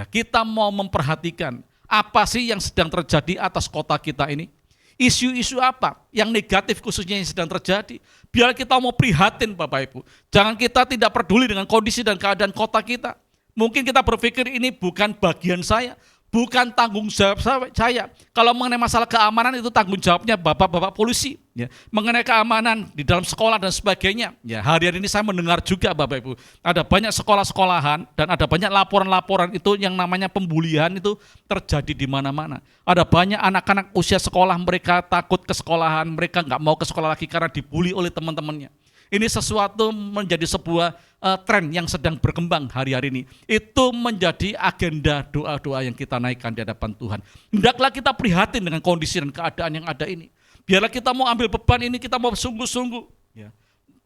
kita mau memperhatikan apa sih yang sedang terjadi atas kota kita ini. Isu-isu apa yang negatif khususnya yang sedang terjadi. Biar kita mau prihatin Bapak Ibu. Jangan kita tidak peduli dengan kondisi dan keadaan kota kita. Mungkin kita berpikir ini bukan bagian saya, bukan tanggung jawab saya. Kalau mengenai masalah keamanan itu tanggung jawabnya bapak-bapak polisi. Ya. Mengenai keamanan di dalam sekolah dan sebagainya. Ya, hari-hari ini saya mendengar juga Bapak Ibu, ada banyak sekolah-sekolahan dan ada banyak laporan-laporan itu yang namanya pembulian itu terjadi di mana-mana. Ada banyak anak-anak usia sekolah, mereka takut ke sekolahan, mereka nggak mau ke sekolah lagi karena dibully oleh teman-temannya. Ini sesuatu menjadi sebuah tren yang sedang berkembang hari-hari ini. Itu menjadi agenda doa-doa yang kita naikkan di hadapan Tuhan. Hendaklah kita prihatin dengan kondisi dan keadaan yang ada ini. Biarlah kita mau ambil beban ini, kita mau sungguh-sungguh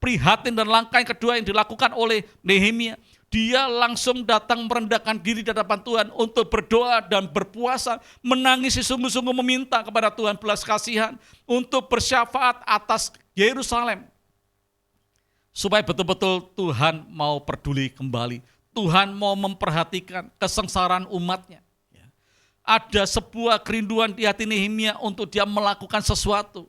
prihatin. Dan langkah yang kedua yang dilakukan oleh Nehemia, dia langsung datang merendahkan diri di hadapan Tuhan untuk berdoa dan berpuasa, menangisi sungguh-sungguh meminta kepada Tuhan belas kasihan untuk bersyafaat atas Yerusalem. Supaya betul-betul Tuhan mau peduli kembali. Tuhan mau memperhatikan kesengsaraan umatnya. Ada sebuah kerinduan di hati Nehemia untuk dia melakukan sesuatu.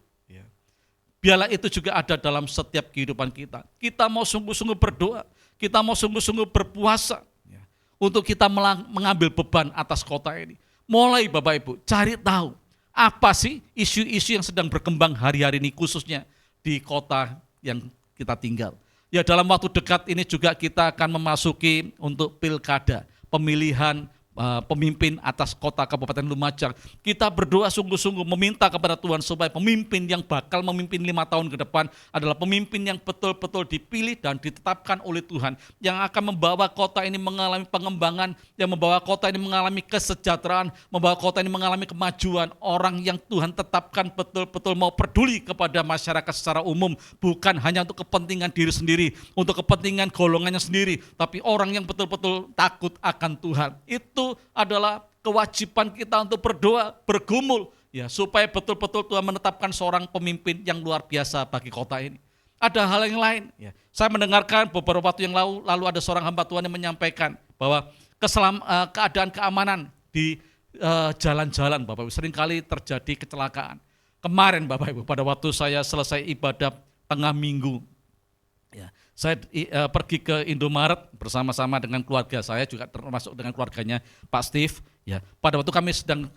Biarlah itu juga ada dalam setiap kehidupan kita. Kita mau sungguh-sungguh berdoa. Kita mau sungguh-sungguh berpuasa. Untuk kita mengambil beban atas kota ini. Mulai Bapak Ibu, cari tahu. Apa sih isu-isu yang sedang berkembang hari-hari ini khususnya di kota yang kita tinggal. Ya, dalam waktu dekat ini juga kita akan memasuki untuk pilkada, pemilihan pemimpin atas kota Kabupaten Lumajang. Kita berdoa sungguh-sungguh meminta kepada Tuhan supaya pemimpin yang bakal memimpin 5 tahun ke depan adalah pemimpin yang betul-betul dipilih dan ditetapkan oleh Tuhan, yang akan membawa kota ini mengalami pengembangan, yang membawa kota ini mengalami kesejahteraan, membawa kota ini mengalami kemajuan. Orang yang Tuhan tetapkan betul-betul mau peduli kepada masyarakat secara umum, bukan hanya untuk kepentingan diri sendiri, untuk kepentingan golongannya sendiri, tapi orang yang betul-betul takut akan Tuhan. Itu adalah kewajiban kita untuk berdoa, bergumul, ya, supaya betul-betul Tuhan menetapkan seorang pemimpin yang luar biasa bagi kota ini. Ada hal yang lain, ya. Saya mendengarkan beberapa waktu yang lalu ada seorang hamba Tuhan yang menyampaikan bahwa keadaan keamanan di jalan-jalan, Bapak Ibu, seringkali terjadi kecelakaan. Kemarin, Bapak Ibu, pada waktu saya selesai ibadah tengah minggu, ya, saya pergi ke Indomaret bersama-sama dengan keluarga saya, juga termasuk dengan keluarganya Pak Steve. Ya, pada waktu kami sedang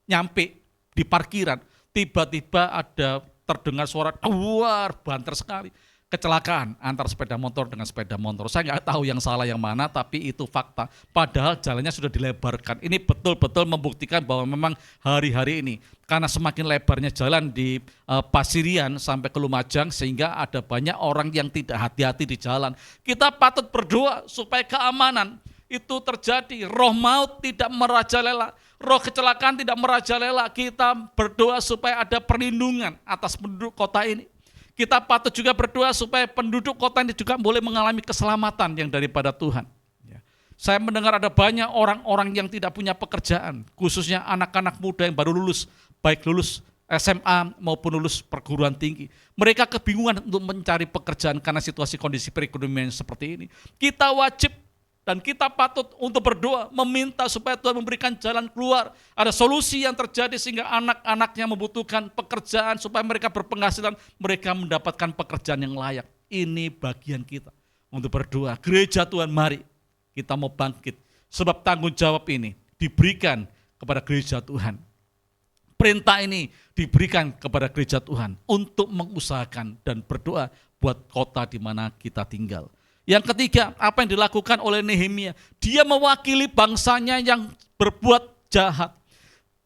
nyampe di parkiran, tiba-tiba ada terdengar suara duar, banter sekali. Kecelakaan antara sepeda motor dengan sepeda motor. Saya nggak tahu yang salah yang mana, tapi itu fakta. Padahal jalannya sudah dilebarkan. Ini betul-betul membuktikan bahwa memang hari-hari ini, karena semakin lebarnya jalan di Pasirian sampai ke Lumajang, sehingga ada banyak orang yang tidak hati-hati di jalan. Kita patut berdoa supaya keamanan itu terjadi. Roh maut tidak merajalela, roh kecelakaan tidak merajalela. Kita berdoa supaya ada perlindungan atas penduduk kota ini. Kita patut juga berdoa supaya penduduk kota ini juga boleh mengalami keselamatan yang daripada Tuhan. Saya mendengar ada banyak orang-orang yang tidak punya pekerjaan, khususnya anak-anak muda yang baru lulus, baik lulus SMA maupun lulus perguruan tinggi. Mereka kebingungan untuk mencari pekerjaan karena situasi kondisi perekonomian seperti ini. Kita wajib dan kita patut untuk berdoa, meminta supaya Tuhan memberikan jalan keluar. Ada solusi yang terjadi sehingga anak-anaknya membutuhkan pekerjaan, supaya mereka berpenghasilan, mereka mendapatkan pekerjaan yang layak. Ini bagian kita untuk berdoa. Gereja Tuhan, mari kita mau bangkit. Sebab tanggung jawab ini diberikan kepada gereja Tuhan. Perintah ini diberikan kepada gereja Tuhan untuk mengusahakan dan berdoa buat kota di mana kita tinggal. Yang ketiga, apa yang dilakukan oleh Nehemia? Dia mewakili bangsanya yang berbuat jahat.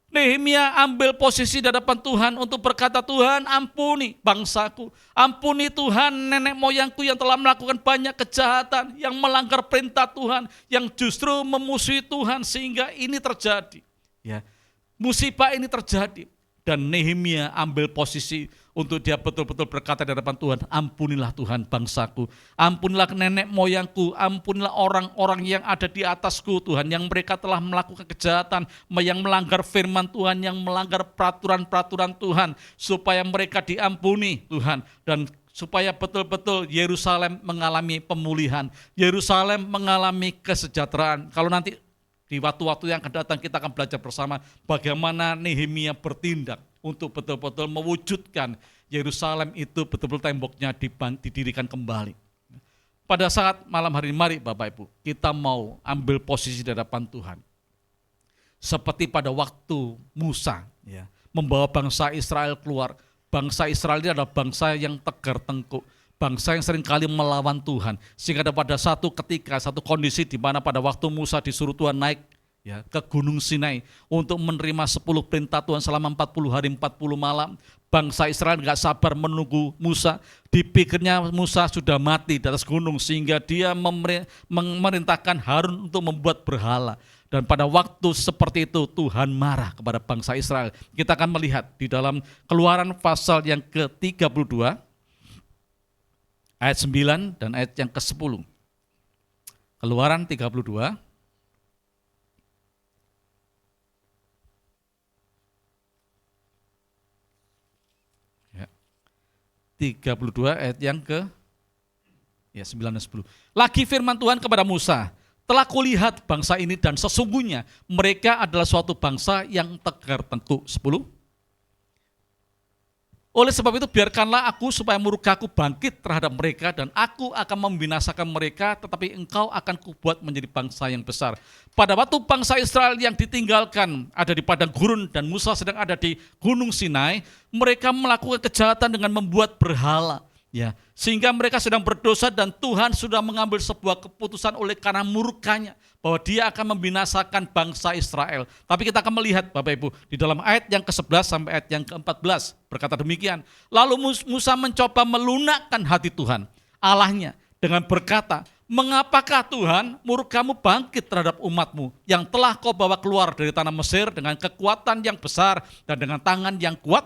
Nehemia ambil posisi di hadapan Tuhan untuk berkata, Tuhan ampuni bangsaku, ampuni Tuhan nenek moyangku yang telah melakukan banyak kejahatan, yang melanggar perintah Tuhan, yang justru memusuhi Tuhan sehingga ini terjadi. Ya, musibah ini terjadi. Dan Nehemia ambil posisi untuk dia betul-betul berkata di hadapan Tuhan, ampunilah Tuhan bangsaku, ampunilah nenek moyangku, ampunilah orang-orang yang ada di atasku Tuhan, yang mereka telah melakukan kejahatan, yang melanggar firman Tuhan, yang melanggar peraturan-peraturan Tuhan, supaya mereka diampuni Tuhan, dan supaya betul-betul Yerusalem mengalami pemulihan, Yerusalem mengalami kesejahteraan. Kalau nanti di waktu-waktu yang akan datang kita akan belajar bersama bagaimana Nehemia bertindak untuk betul-betul mewujudkan Yerusalem itu betul-betul temboknya didirikan kembali. Pada saat malam hari ini, mari Bapak Ibu, kita mau ambil posisi di hadapan Tuhan. Seperti pada waktu Musa, ya, membawa bangsa Israel keluar. Bangsa Israel ini adalah bangsa yang tegar tengkuk, bangsa yang seringkali melawan Tuhan. Sehingga ada pada satu ketika, satu kondisi di mana pada waktu Musa disuruh Tuhan naik, ya, ke Gunung Sinai untuk menerima 10 perintah Tuhan selama 40 hari 40 malam. Bangsa Israel gak sabar menunggu Musa. Dipikirnya Musa sudah mati di atas gunung, sehingga dia memerintahkan Harun untuk membuat berhala. Dan pada waktu seperti itu Tuhan marah kepada bangsa Israel. Kita akan melihat di dalam Keluaran pasal yang ke-32 ayat 9 dan ayat yang ke-10. Keluaran 32 32 ayat yang ke 9 dan 10. Lagi firman Tuhan kepada Musa, telah kulihat bangsa ini dan sesungguhnya mereka adalah suatu bangsa yang tegar tengkuk. 10. Oleh sebab itu biarkanlah aku supaya murkaku bangkit terhadap mereka dan aku akan membinasakan mereka, tetapi engkau akan kubuat menjadi bangsa yang besar. Pada waktu bangsa Israel yang ditinggalkan ada di padang gurun dan Musa sedang ada di Gunung Sinai, mereka melakukan kejahatan dengan membuat berhala. Ya, Sehingga mereka sedang berdosa dan Tuhan sudah mengambil sebuah keputusan oleh karena murkanya bahwa dia akan membinasakan bangsa Israel. Tapi kita akan melihat Bapak Ibu di dalam ayat yang ke-11 sampai ayat yang ke-14 berkata demikian. Lalu Musa mencoba melunakkan hati Tuhan Allahnya dengan berkata, mengapakah Tuhan murkamu bangkit terhadap umatmu yang telah kau bawa keluar dari tanah Mesir dengan kekuatan yang besar dan dengan tangan yang kuat?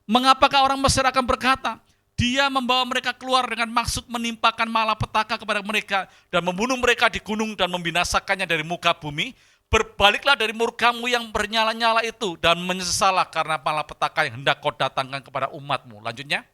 Mengapakah orang Mesir akan berkata, dia membawa mereka keluar dengan maksud menimpakan malapetaka kepada mereka dan membunuh mereka di gunung dan membinasakannya dari muka bumi? Berbaliklah dari murkamu yang bernyala-nyala itu dan menyesallah karena malapetaka yang hendak kau datangkan kepada umatmu. Lanjutnya,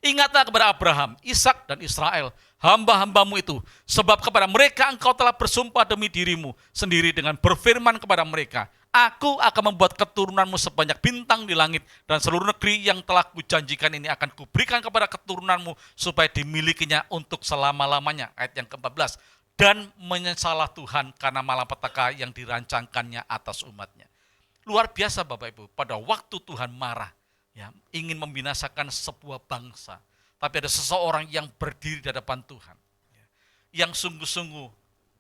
ingatlah kepada Abraham, Ishak dan Israel, hamba-hambamu itu, sebab kepada mereka engkau telah bersumpah demi dirimu sendiri dengan berfirman kepada mereka, aku akan membuat keturunanmu sebanyak bintang di langit dan seluruh negeri yang telah kujanjikan ini akan kuberikan kepada keturunanmu supaya dimilikinya untuk selama-lamanya. Ayat yang ke-14, dan menyesalah Tuhan karena malapetaka yang dirancangkannya atas umatnya. Luar biasa Bapak Ibu, pada waktu Tuhan marah, ya, ingin membinasakan sebuah bangsa, tapi ada seseorang yang berdiri di hadapan Tuhan, ya, yang sungguh-sungguh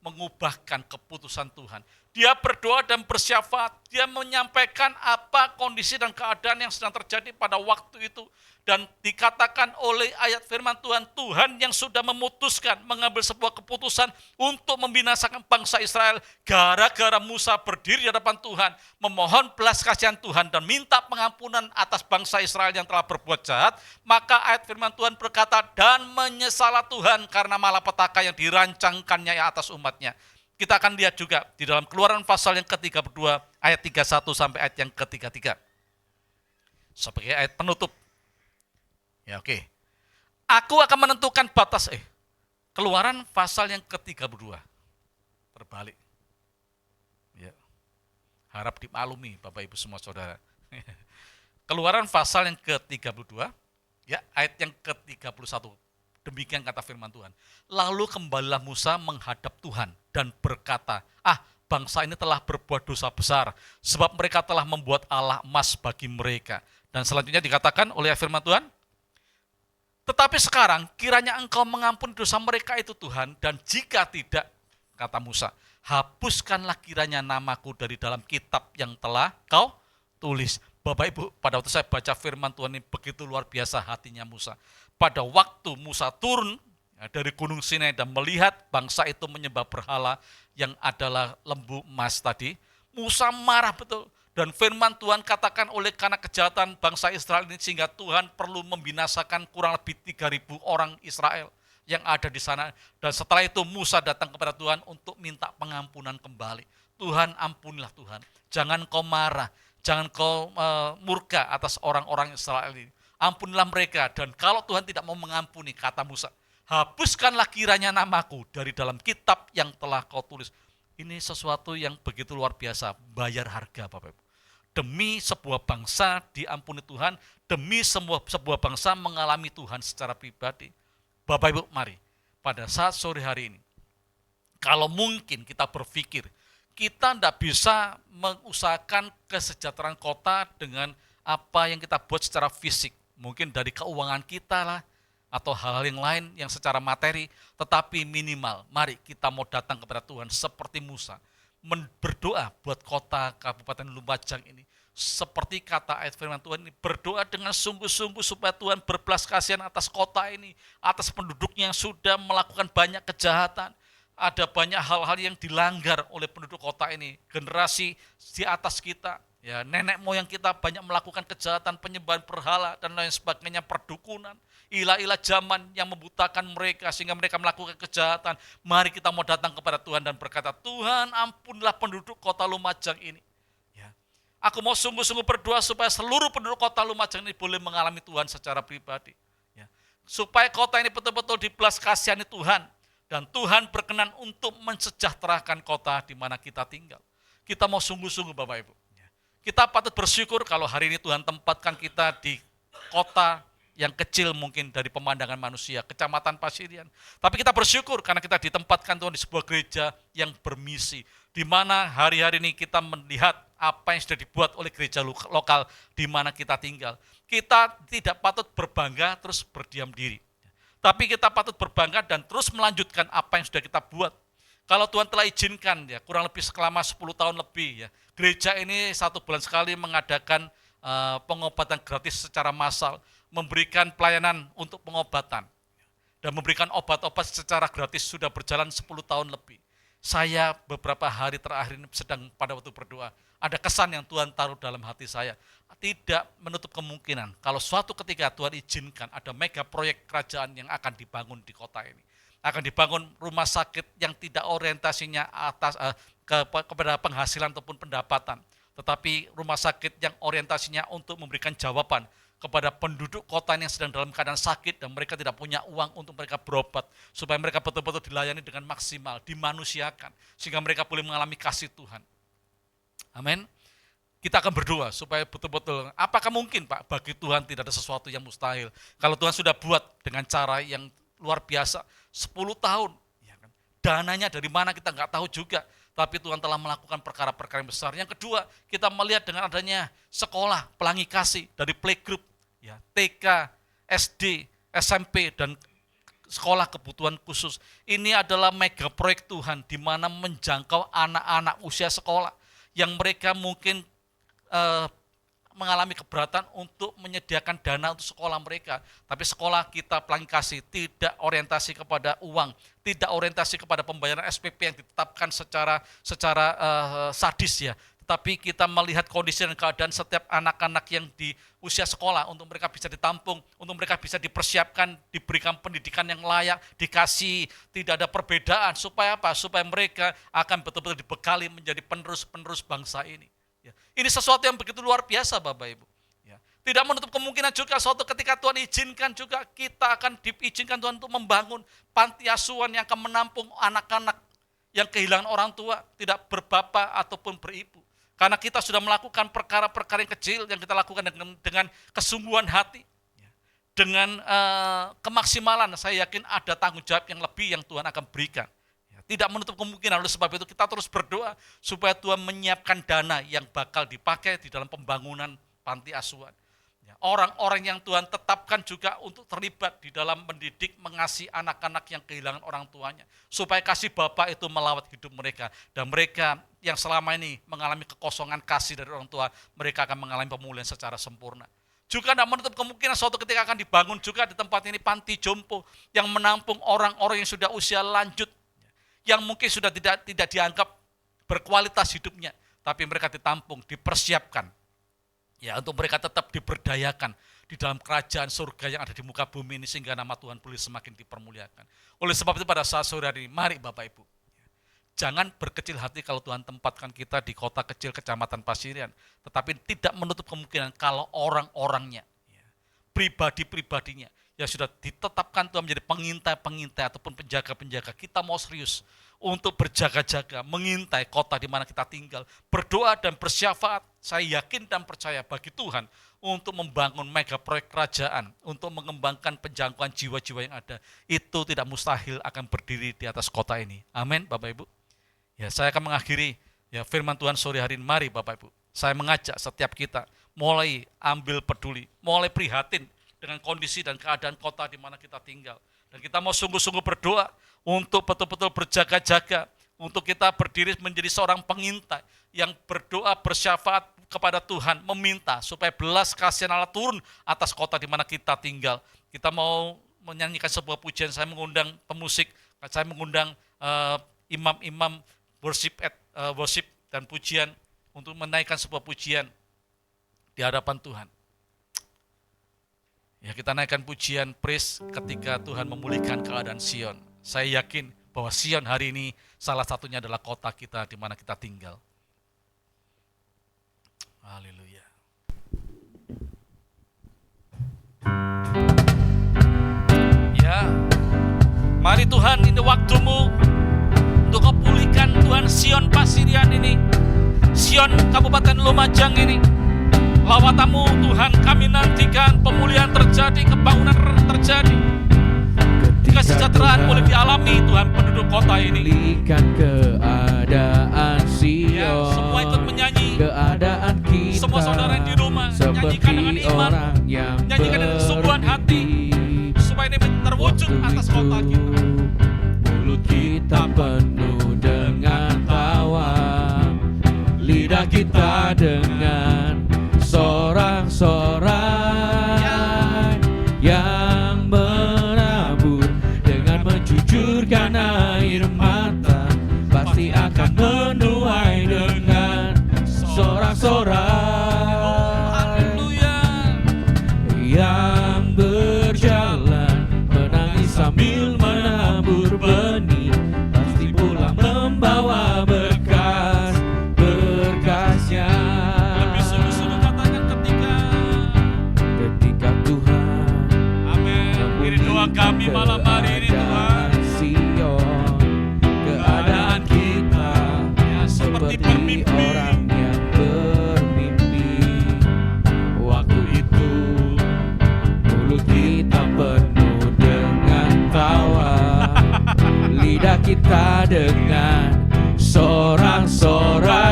mengubahkan keputusan Tuhan. Dia berdoa dan bersyafaat, dia menyampaikan apa kondisi dan keadaan yang sedang terjadi pada waktu itu. Dan dikatakan oleh ayat firman Tuhan, Tuhan yang sudah memutuskan mengambil sebuah keputusan untuk membinasakan bangsa Israel. Gara-gara Musa berdiri di hadapan Tuhan, memohon belas kasihan Tuhan dan minta pengampunan atas bangsa Israel yang telah berbuat jahat. Maka ayat firman Tuhan berkata, dan menyesalah Tuhan karena malapetaka yang dirancangkannya atas umatnya. Kita akan lihat juga di dalam Keluaran pasal yang ke-32 ayat 31 sampai ayat yang ke-33. Sebagai ayat penutup. Ya oke. Aku akan menentukan batas Keluaran pasal yang ke-32. Terbalik. Ya. Harap dimaklumi Bapak Ibu semua saudara. Keluaran pasal yang ke-32 ya ayat yang ke-31. Demikian kata firman Tuhan. Lalu kembalilah Musa menghadap Tuhan dan berkata, bangsa ini telah berbuat dosa besar, sebab mereka telah membuat Allah emas bagi mereka. Dan selanjutnya dikatakan oleh firman Tuhan, tetapi sekarang kiranya engkau mengampuni dosa mereka itu Tuhan, dan jika tidak, kata Musa, hapuskanlah kiranya namaku dari dalam kitab yang telah kau tulis. Bapak Ibu, pada waktu saya baca firman Tuhan ini begitu luar biasa hatinya Musa. Pada waktu Musa turun dari Gunung Sinai dan melihat bangsa itu menyembah berhala yang adalah lembu emas tadi, Musa marah betul. Dan firman Tuhan katakan oleh karena kejahatan bangsa Israel ini sehingga Tuhan perlu membinasakan kurang lebih 3.000 orang Israel yang ada di sana. Dan setelah itu Musa datang kepada Tuhan untuk minta pengampunan kembali. Tuhan ampunilah Tuhan, jangan kau marah, jangan kau murka atas orang-orang Israel ini. Ampunilah mereka, dan kalau Tuhan tidak mau mengampuni, kata Musa, hapuskanlah kiranya namaku dari dalam kitab yang telah kau tulis. Ini sesuatu yang begitu luar biasa, bayar harga Bapak Ibu. Demi sebuah bangsa diampuni Tuhan, demi sebuah bangsa mengalami Tuhan secara pribadi. Bapak Ibu, mari pada saat sore hari ini, kalau mungkin kita berpikir, kita tidak bisa mengusahakan kesejahteraan kota dengan apa yang kita buat secara fisik. Mungkin dari keuangan kita lah, atau hal-hal yang lain yang secara materi, tetapi minimal, mari kita mau datang kepada Tuhan seperti Musa, berdoa buat kota Kabupaten Lumajang ini. Seperti kata ayat firman Tuhan ini, berdoa dengan sungguh-sungguh supaya Tuhan berbelas kasihan atas kota ini, atas penduduknya yang sudah melakukan banyak kejahatan. Ada banyak hal-hal yang dilanggar oleh penduduk kota ini, generasi di atas kita, ya, nenek moyang kita banyak melakukan kejahatan, penyembahan berhala dan lain sebagainya, perdukunan, ilah-ilah zaman yang membutakan mereka sehingga mereka melakukan kejahatan. Mari kita mau datang kepada Tuhan dan berkata, Tuhan ampunilah penduduk kota Lumajang ini. Ya. Aku mau sungguh-sungguh berdoa supaya seluruh penduduk kota Lumajang ini boleh mengalami Tuhan secara pribadi. Ya. Supaya kota ini betul-betul dibelas kasihani Tuhan. Dan Tuhan berkenan untuk mensejahterakan kota di mana kita tinggal. Kita mau sungguh-sungguh Bapak Ibu. Kita patut bersyukur kalau hari ini Tuhan tempatkan kita di kota yang kecil mungkin dari pemandangan manusia, Kecamatan Pasirian. Tapi kita bersyukur karena kita ditempatkan Tuhan di sebuah gereja yang bermisi. di mana hari-hari ini kita melihat apa yang sudah dibuat oleh gereja lokal di mana kita tinggal. Kita tidak patut berbangga terus berdiam diri. Tapi kita patut berbangga dan terus melanjutkan apa yang sudah kita buat. Kalau Tuhan telah izinkan ya, kurang lebih selama 10 tahun lebih ya, gereja ini 1 bulan sekali mengadakan pengobatan gratis secara massal, memberikan pelayanan untuk pengobatan dan memberikan obat-obat secara gratis sudah berjalan 10 tahun lebih. Saya beberapa hari terakhir ini sedang pada waktu berdoa, ada kesan yang Tuhan taruh dalam hati saya. Tidak menutup kemungkinan kalau suatu ketika Tuhan izinkan ada mega proyek kerajaan yang akan dibangun di kota ini. Akan dibangun rumah sakit yang tidak orientasinya kepada penghasilan ataupun pendapatan. Tetapi rumah sakit yang orientasinya untuk memberikan jawaban kepada penduduk kota yang sedang dalam keadaan sakit dan mereka tidak punya uang untuk mereka berobat, supaya mereka betul-betul dilayani dengan maksimal, dimanusiakan, sehingga mereka boleh mengalami kasih Tuhan. Amin. Kita akan berdoa supaya betul-betul, apakah mungkin Pak, bagi Tuhan tidak ada sesuatu yang mustahil. Kalau Tuhan sudah buat dengan cara yang luar biasa, 10 tahun, ya kan? Dananya dari mana kita nggak tahu juga, tapi Tuhan telah melakukan perkara-perkara yang besar. Yang kedua, kita melihat dengan adanya sekolah pelangi kasih dari playgroup, ya, TK, SD, SMP, dan sekolah kebutuhan khusus. Ini adalah mega proyek Tuhan di mana menjangkau anak-anak usia sekolah yang mereka mungkin mengalami keberatan untuk menyediakan dana untuk sekolah mereka. Tapi sekolah kita pelangi kasih tidak orientasi kepada uang, tidak orientasi kepada pembayaran SPP yang ditetapkan secara sadis ya. Tetapi kita melihat kondisi dan keadaan setiap anak-anak yang di usia sekolah untuk mereka bisa ditampung, untuk mereka bisa dipersiapkan, diberikan pendidikan yang layak, dikasih, tidak ada perbedaan. Supaya apa? Supaya mereka akan betul-betul dibekali menjadi penerus-penerus bangsa ini. Ya. Ini sesuatu yang begitu luar biasa Bapak Ibu. Ya. Tidak menutup kemungkinan juga suatu ketika Tuhan izinkan juga kita akan diizinkan Tuhan untuk membangun panti asuhan yang akan menampung anak-anak yang kehilangan orang tua, tidak berbapak ataupun beribu. Karena kita sudah melakukan perkara-perkara yang kecil yang kita lakukan dengan kesungguhan hati. Dengan kemaksimalan, saya yakin ada tanggung jawab yang lebih yang Tuhan akan berikan. Tidak menutup kemungkinan, oleh sebab itu kita terus berdoa supaya Tuhan menyiapkan dana yang bakal dipakai di dalam pembangunan panti asuhan. Orang-orang yang Tuhan tetapkan juga untuk terlibat di dalam mendidik, mengasihi anak-anak yang kehilangan orang tuanya. Supaya kasih Bapa itu melawat hidup mereka. Dan mereka yang selama ini mengalami kekosongan kasih dari orang tua, mereka akan mengalami pemulihan secara sempurna. Juga tidak menutup kemungkinan suatu ketika akan dibangun juga di tempat ini panti jompo yang menampung orang-orang yang sudah usia lanjut, yang mungkin sudah tidak dianggap berkualitas hidupnya, tapi mereka ditampung, dipersiapkan, ya untuk mereka tetap diberdayakan di dalam kerajaan surga yang ada di muka bumi ini sehingga nama Tuhan boleh semakin dipermuliakan. Oleh sebab itu pada saat sore hari ini, mari Bapak Ibu, jangan berkecil hati kalau Tuhan tempatkan kita di kota kecil Kecamatan Pasirian, tetapi tidak menutup kemungkinan kalau orang-orangnya, pribadi-pribadinya, yang sudah ditetapkan Tuhan menjadi pengintai-pengintai ataupun penjaga-penjaga. Kita mau serius untuk berjaga-jaga, mengintai kota di mana kita tinggal, berdoa dan bersyafaat. Saya yakin dan percaya bagi Tuhan untuk membangun mega proyek kerajaan, untuk mengembangkan penjangkauan jiwa-jiwa yang ada. Itu tidak mustahil akan berdiri di atas kota ini. Amin Bapak Ibu. Ya, saya akan mengakhiri ya firman Tuhan sore hari ini. Mari Bapak Ibu, saya mengajak setiap kita mulai ambil peduli, mulai prihatin dengan kondisi dan keadaan kota di mana kita tinggal. Dan kita mau sungguh-sungguh berdoa untuk betul-betul berjaga-jaga, untuk kita berdiri menjadi seorang pengintai yang berdoa bersyafaat kepada Tuhan, meminta supaya belas kasihan Allah turun atas kota di mana kita tinggal. Kita mau menyanyikan sebuah pujian, saya mengundang pemusik, saya mengundang imam-imam worship dan pujian untuk menaikkan sebuah pujian di hadapan Tuhan. Ya, kita naikkan pujian praise ketika Tuhan memulihkan keadaan Sion. Saya yakin bahwa Sion hari ini salah satunya adalah kota kita di mana kita tinggal. Haleluya. Ya, mari Tuhan, ini waktumu untuk kau pulihkan Tuhan Sion Pasirian ini, Sion Kabupaten Lumajang ini. Lawatamu Tuhan, kami nantikan pemulihan terjadi, kebangunan terjadi, kesejahteraan boleh dialami Tuhan penduduk kota ini. Pulihkan keadaan keadaan kita. Semua saudara yang di rumah, nyanyikan seperti dengan iman, orang yang nyanyikan dengan kesungguhan hati, supaya ini terwujud atas kota kita. Mulut kita penuh dengan tawa, lidah kita dengan sorak-sorai yang menabur dengan mencucurkan air mata, pasti akan menuai dengan sorak-sorai. Yang berjalan menangis sambil menabur benih, pasti pulang membawa berkasnya. Lebih sungguh-sungguh katakan Ketika Tuhan amin. Ini doa kami malam hari ini Tuhan. Sion, keadaan kita Ya, seperti bermimpi. orang yang bermimpi. Waktu itu mulut kita penuh dengan tawa, lidah kita dengan sorak-sorai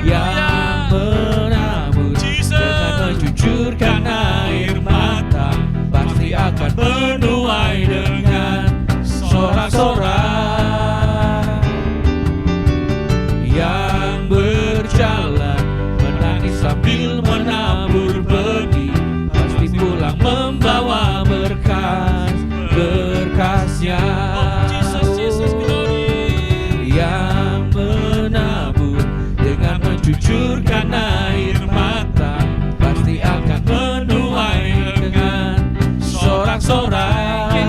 yang menabur dengan mencucurkan air mata, pasti akan menuai dengan sorak-sorai. Yang berjalan menangis sambil menabur benih, pasti pulang membawa berkasnya. Yang menabur dengan mencucurkan air mata, pasti akan menuai dengan sorak-sorai.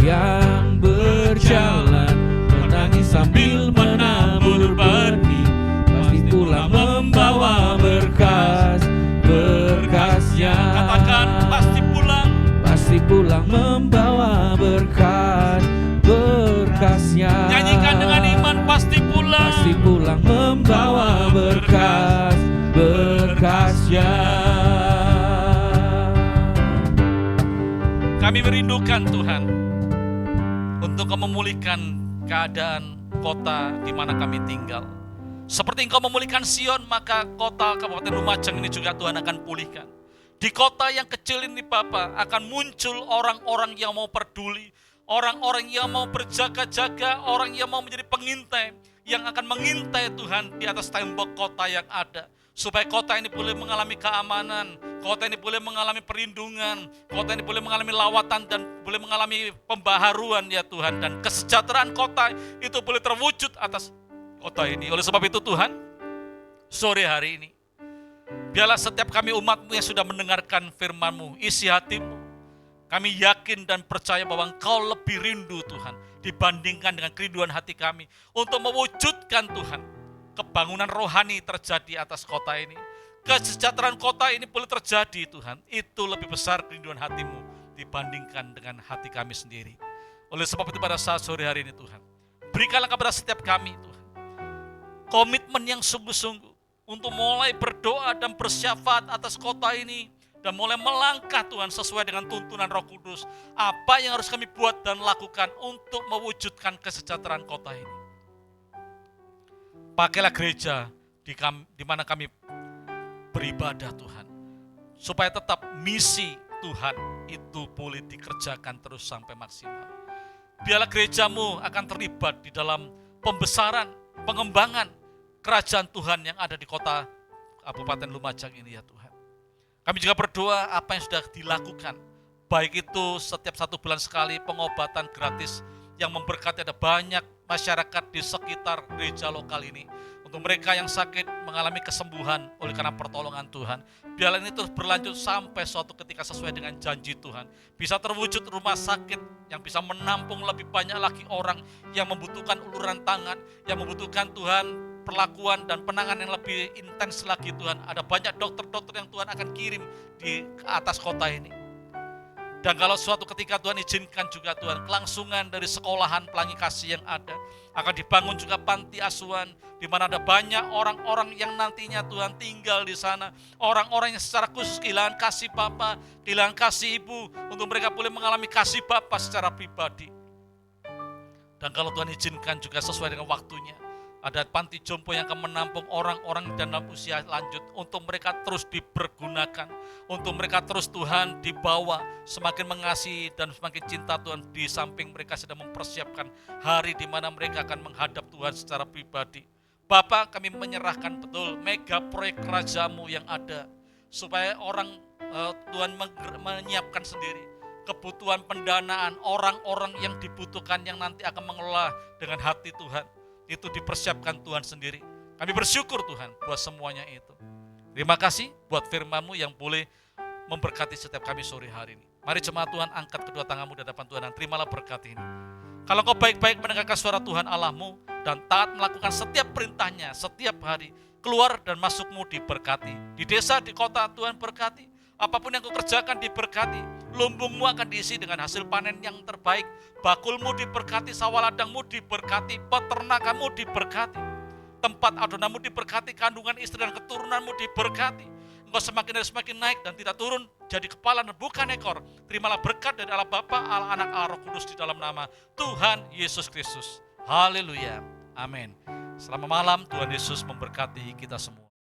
Yang berjalan menangis sambil menabur benih, pasti pulang membawa berkasnya. Katakan pasti pulang membawa berkasnya. Nyanyikan dengan iman, pasti pulang membawa berkasnya. Kami merindukan Tuhan untuk memulihkan keadaan kota di mana kami tinggal. Seperti Engkau memulihkan Sion, maka kota Kabupaten Lumajang ini juga Tuhan akan pulihkan. Di kota yang kecil ini Bapa, akan muncul orang-orang yang mau peduli, orang-orang yang mau berjaga-jaga, orang yang mau menjadi pengintai, yang akan mengintai Tuhan di atas tembok kota yang ada. Supaya kota ini boleh mengalami keamanan, kota ini boleh mengalami perlindungan, kota ini boleh mengalami lawatan dan boleh mengalami pembaharuan ya Tuhan. Dan kesejahteraan kota itu boleh terwujud atas kota ini. Oleh sebab itu Tuhan, sore hari ini, biarlah setiap kami umat-Mu yang sudah mendengarkan firman-Mu, isi hatimu, kami yakin dan percaya bahwa Engkau lebih rindu Tuhan dibandingkan dengan kerinduan hati kami untuk mewujudkan Tuhan kebangunan rohani terjadi atas kota ini. Kesejahteraan kota ini boleh terjadi Tuhan. Itu lebih besar kerinduan hati-Mu dibandingkan dengan hati kami sendiri. Oleh sebab itu pada saat sore hari ini Tuhan, berikanlah kepada setiap kami Tuhan komitmen yang sungguh-sungguh untuk mulai berdoa dan bersyafaat atas kota ini, dan mulai melangkah Tuhan sesuai dengan tuntunan Roh Kudus. Apa yang harus kami buat dan lakukan untuk mewujudkan kesejahteraan kota ini. Pakailah gereja di mana kami beribadah Tuhan, supaya tetap misi Tuhan itu boleh dikerjakan terus sampai maksimal. Biarlah gereja-Mu akan terlibat di dalam pembesaran, pengembangan kerajaan Tuhan yang ada di kota Kabupaten Lumajang ini ya Tuhan. Kami juga berdoa apa yang sudah dilakukan, baik itu setiap 1 bulan sekali pengobatan gratis yang memberkati ada banyak masyarakat di sekitar gereja lokal ini. Untuk mereka yang sakit mengalami kesembuhan oleh karena pertolongan Tuhan. Biarlah ini terus berlanjut sampai suatu ketika sesuai dengan janji Tuhan. Bisa terwujud rumah sakit yang bisa menampung lebih banyak lagi orang yang membutuhkan uluran tangan, yang membutuhkan Tuhan perlakuan dan penanganan yang lebih intens lagi Tuhan. Ada banyak dokter-dokter yang Tuhan akan kirim di atas kota ini. Dan kalau suatu ketika Tuhan izinkan juga Tuhan, kelangsungan dari sekolahan Pelangi Kasih yang ada, akan dibangun juga panti asuhan, di mana ada banyak orang-orang yang nantinya Tuhan tinggal di sana. Orang-orang yang secara khusus kehilangan kasih Bapa, kehilangan kasih Ibu, untuk mereka boleh mengalami kasih Bapa secara pribadi. Dan kalau Tuhan izinkan juga sesuai dengan waktunya, Ada panti jompo yang akan menampung orang-orang dalam usia lanjut untuk mereka terus dipergunakan, untuk mereka terus Tuhan dibawa semakin mengasihi dan semakin cinta Tuhan di samping mereka sedang mempersiapkan hari di mana mereka akan menghadap Tuhan secara pribadi. Bapa, kami menyerahkan betul mega proyek kerajaan-Mu yang ada supaya orang Tuhan menyiapkan sendiri kebutuhan pendanaan orang-orang yang dibutuhkan yang nanti akan mengelola dengan hati Tuhan. Itu dipersiapkan Tuhan sendiri. Kami bersyukur Tuhan buat semuanya itu. Terima kasih buat firman-Mu yang boleh memberkati setiap kami sore hari ini. Mari jemaat Tuhan, angkat kedua tanganmu di hadapan Tuhan dan terimalah berkat ini. Kalau kau baik-baik mendengarkan suara Tuhan Allahmu dan taat melakukan setiap perintahnya setiap hari, keluar dan masukmu diberkati. Di desa, di kota Tuhan berkati. Apapun yang kau kerjakan diberkati. Lumbungmu akan diisi dengan hasil panen yang terbaik. Bakulmu diberkati, sawah ladangmu diberkati, peternakanmu diberkati. Tempat adonanmu diberkati, kandungan istri dan keturunanmu diberkati. Engkau semakin hari semakin naik dan tidak turun, jadi kepala dan bukan ekor. Terimalah berkat dari Allah Bapa, Allah Anak, Allah Roh Kudus di dalam nama Tuhan Yesus Kristus. Haleluya. Amin. Selamat malam, Tuhan Yesus memberkati kita semua.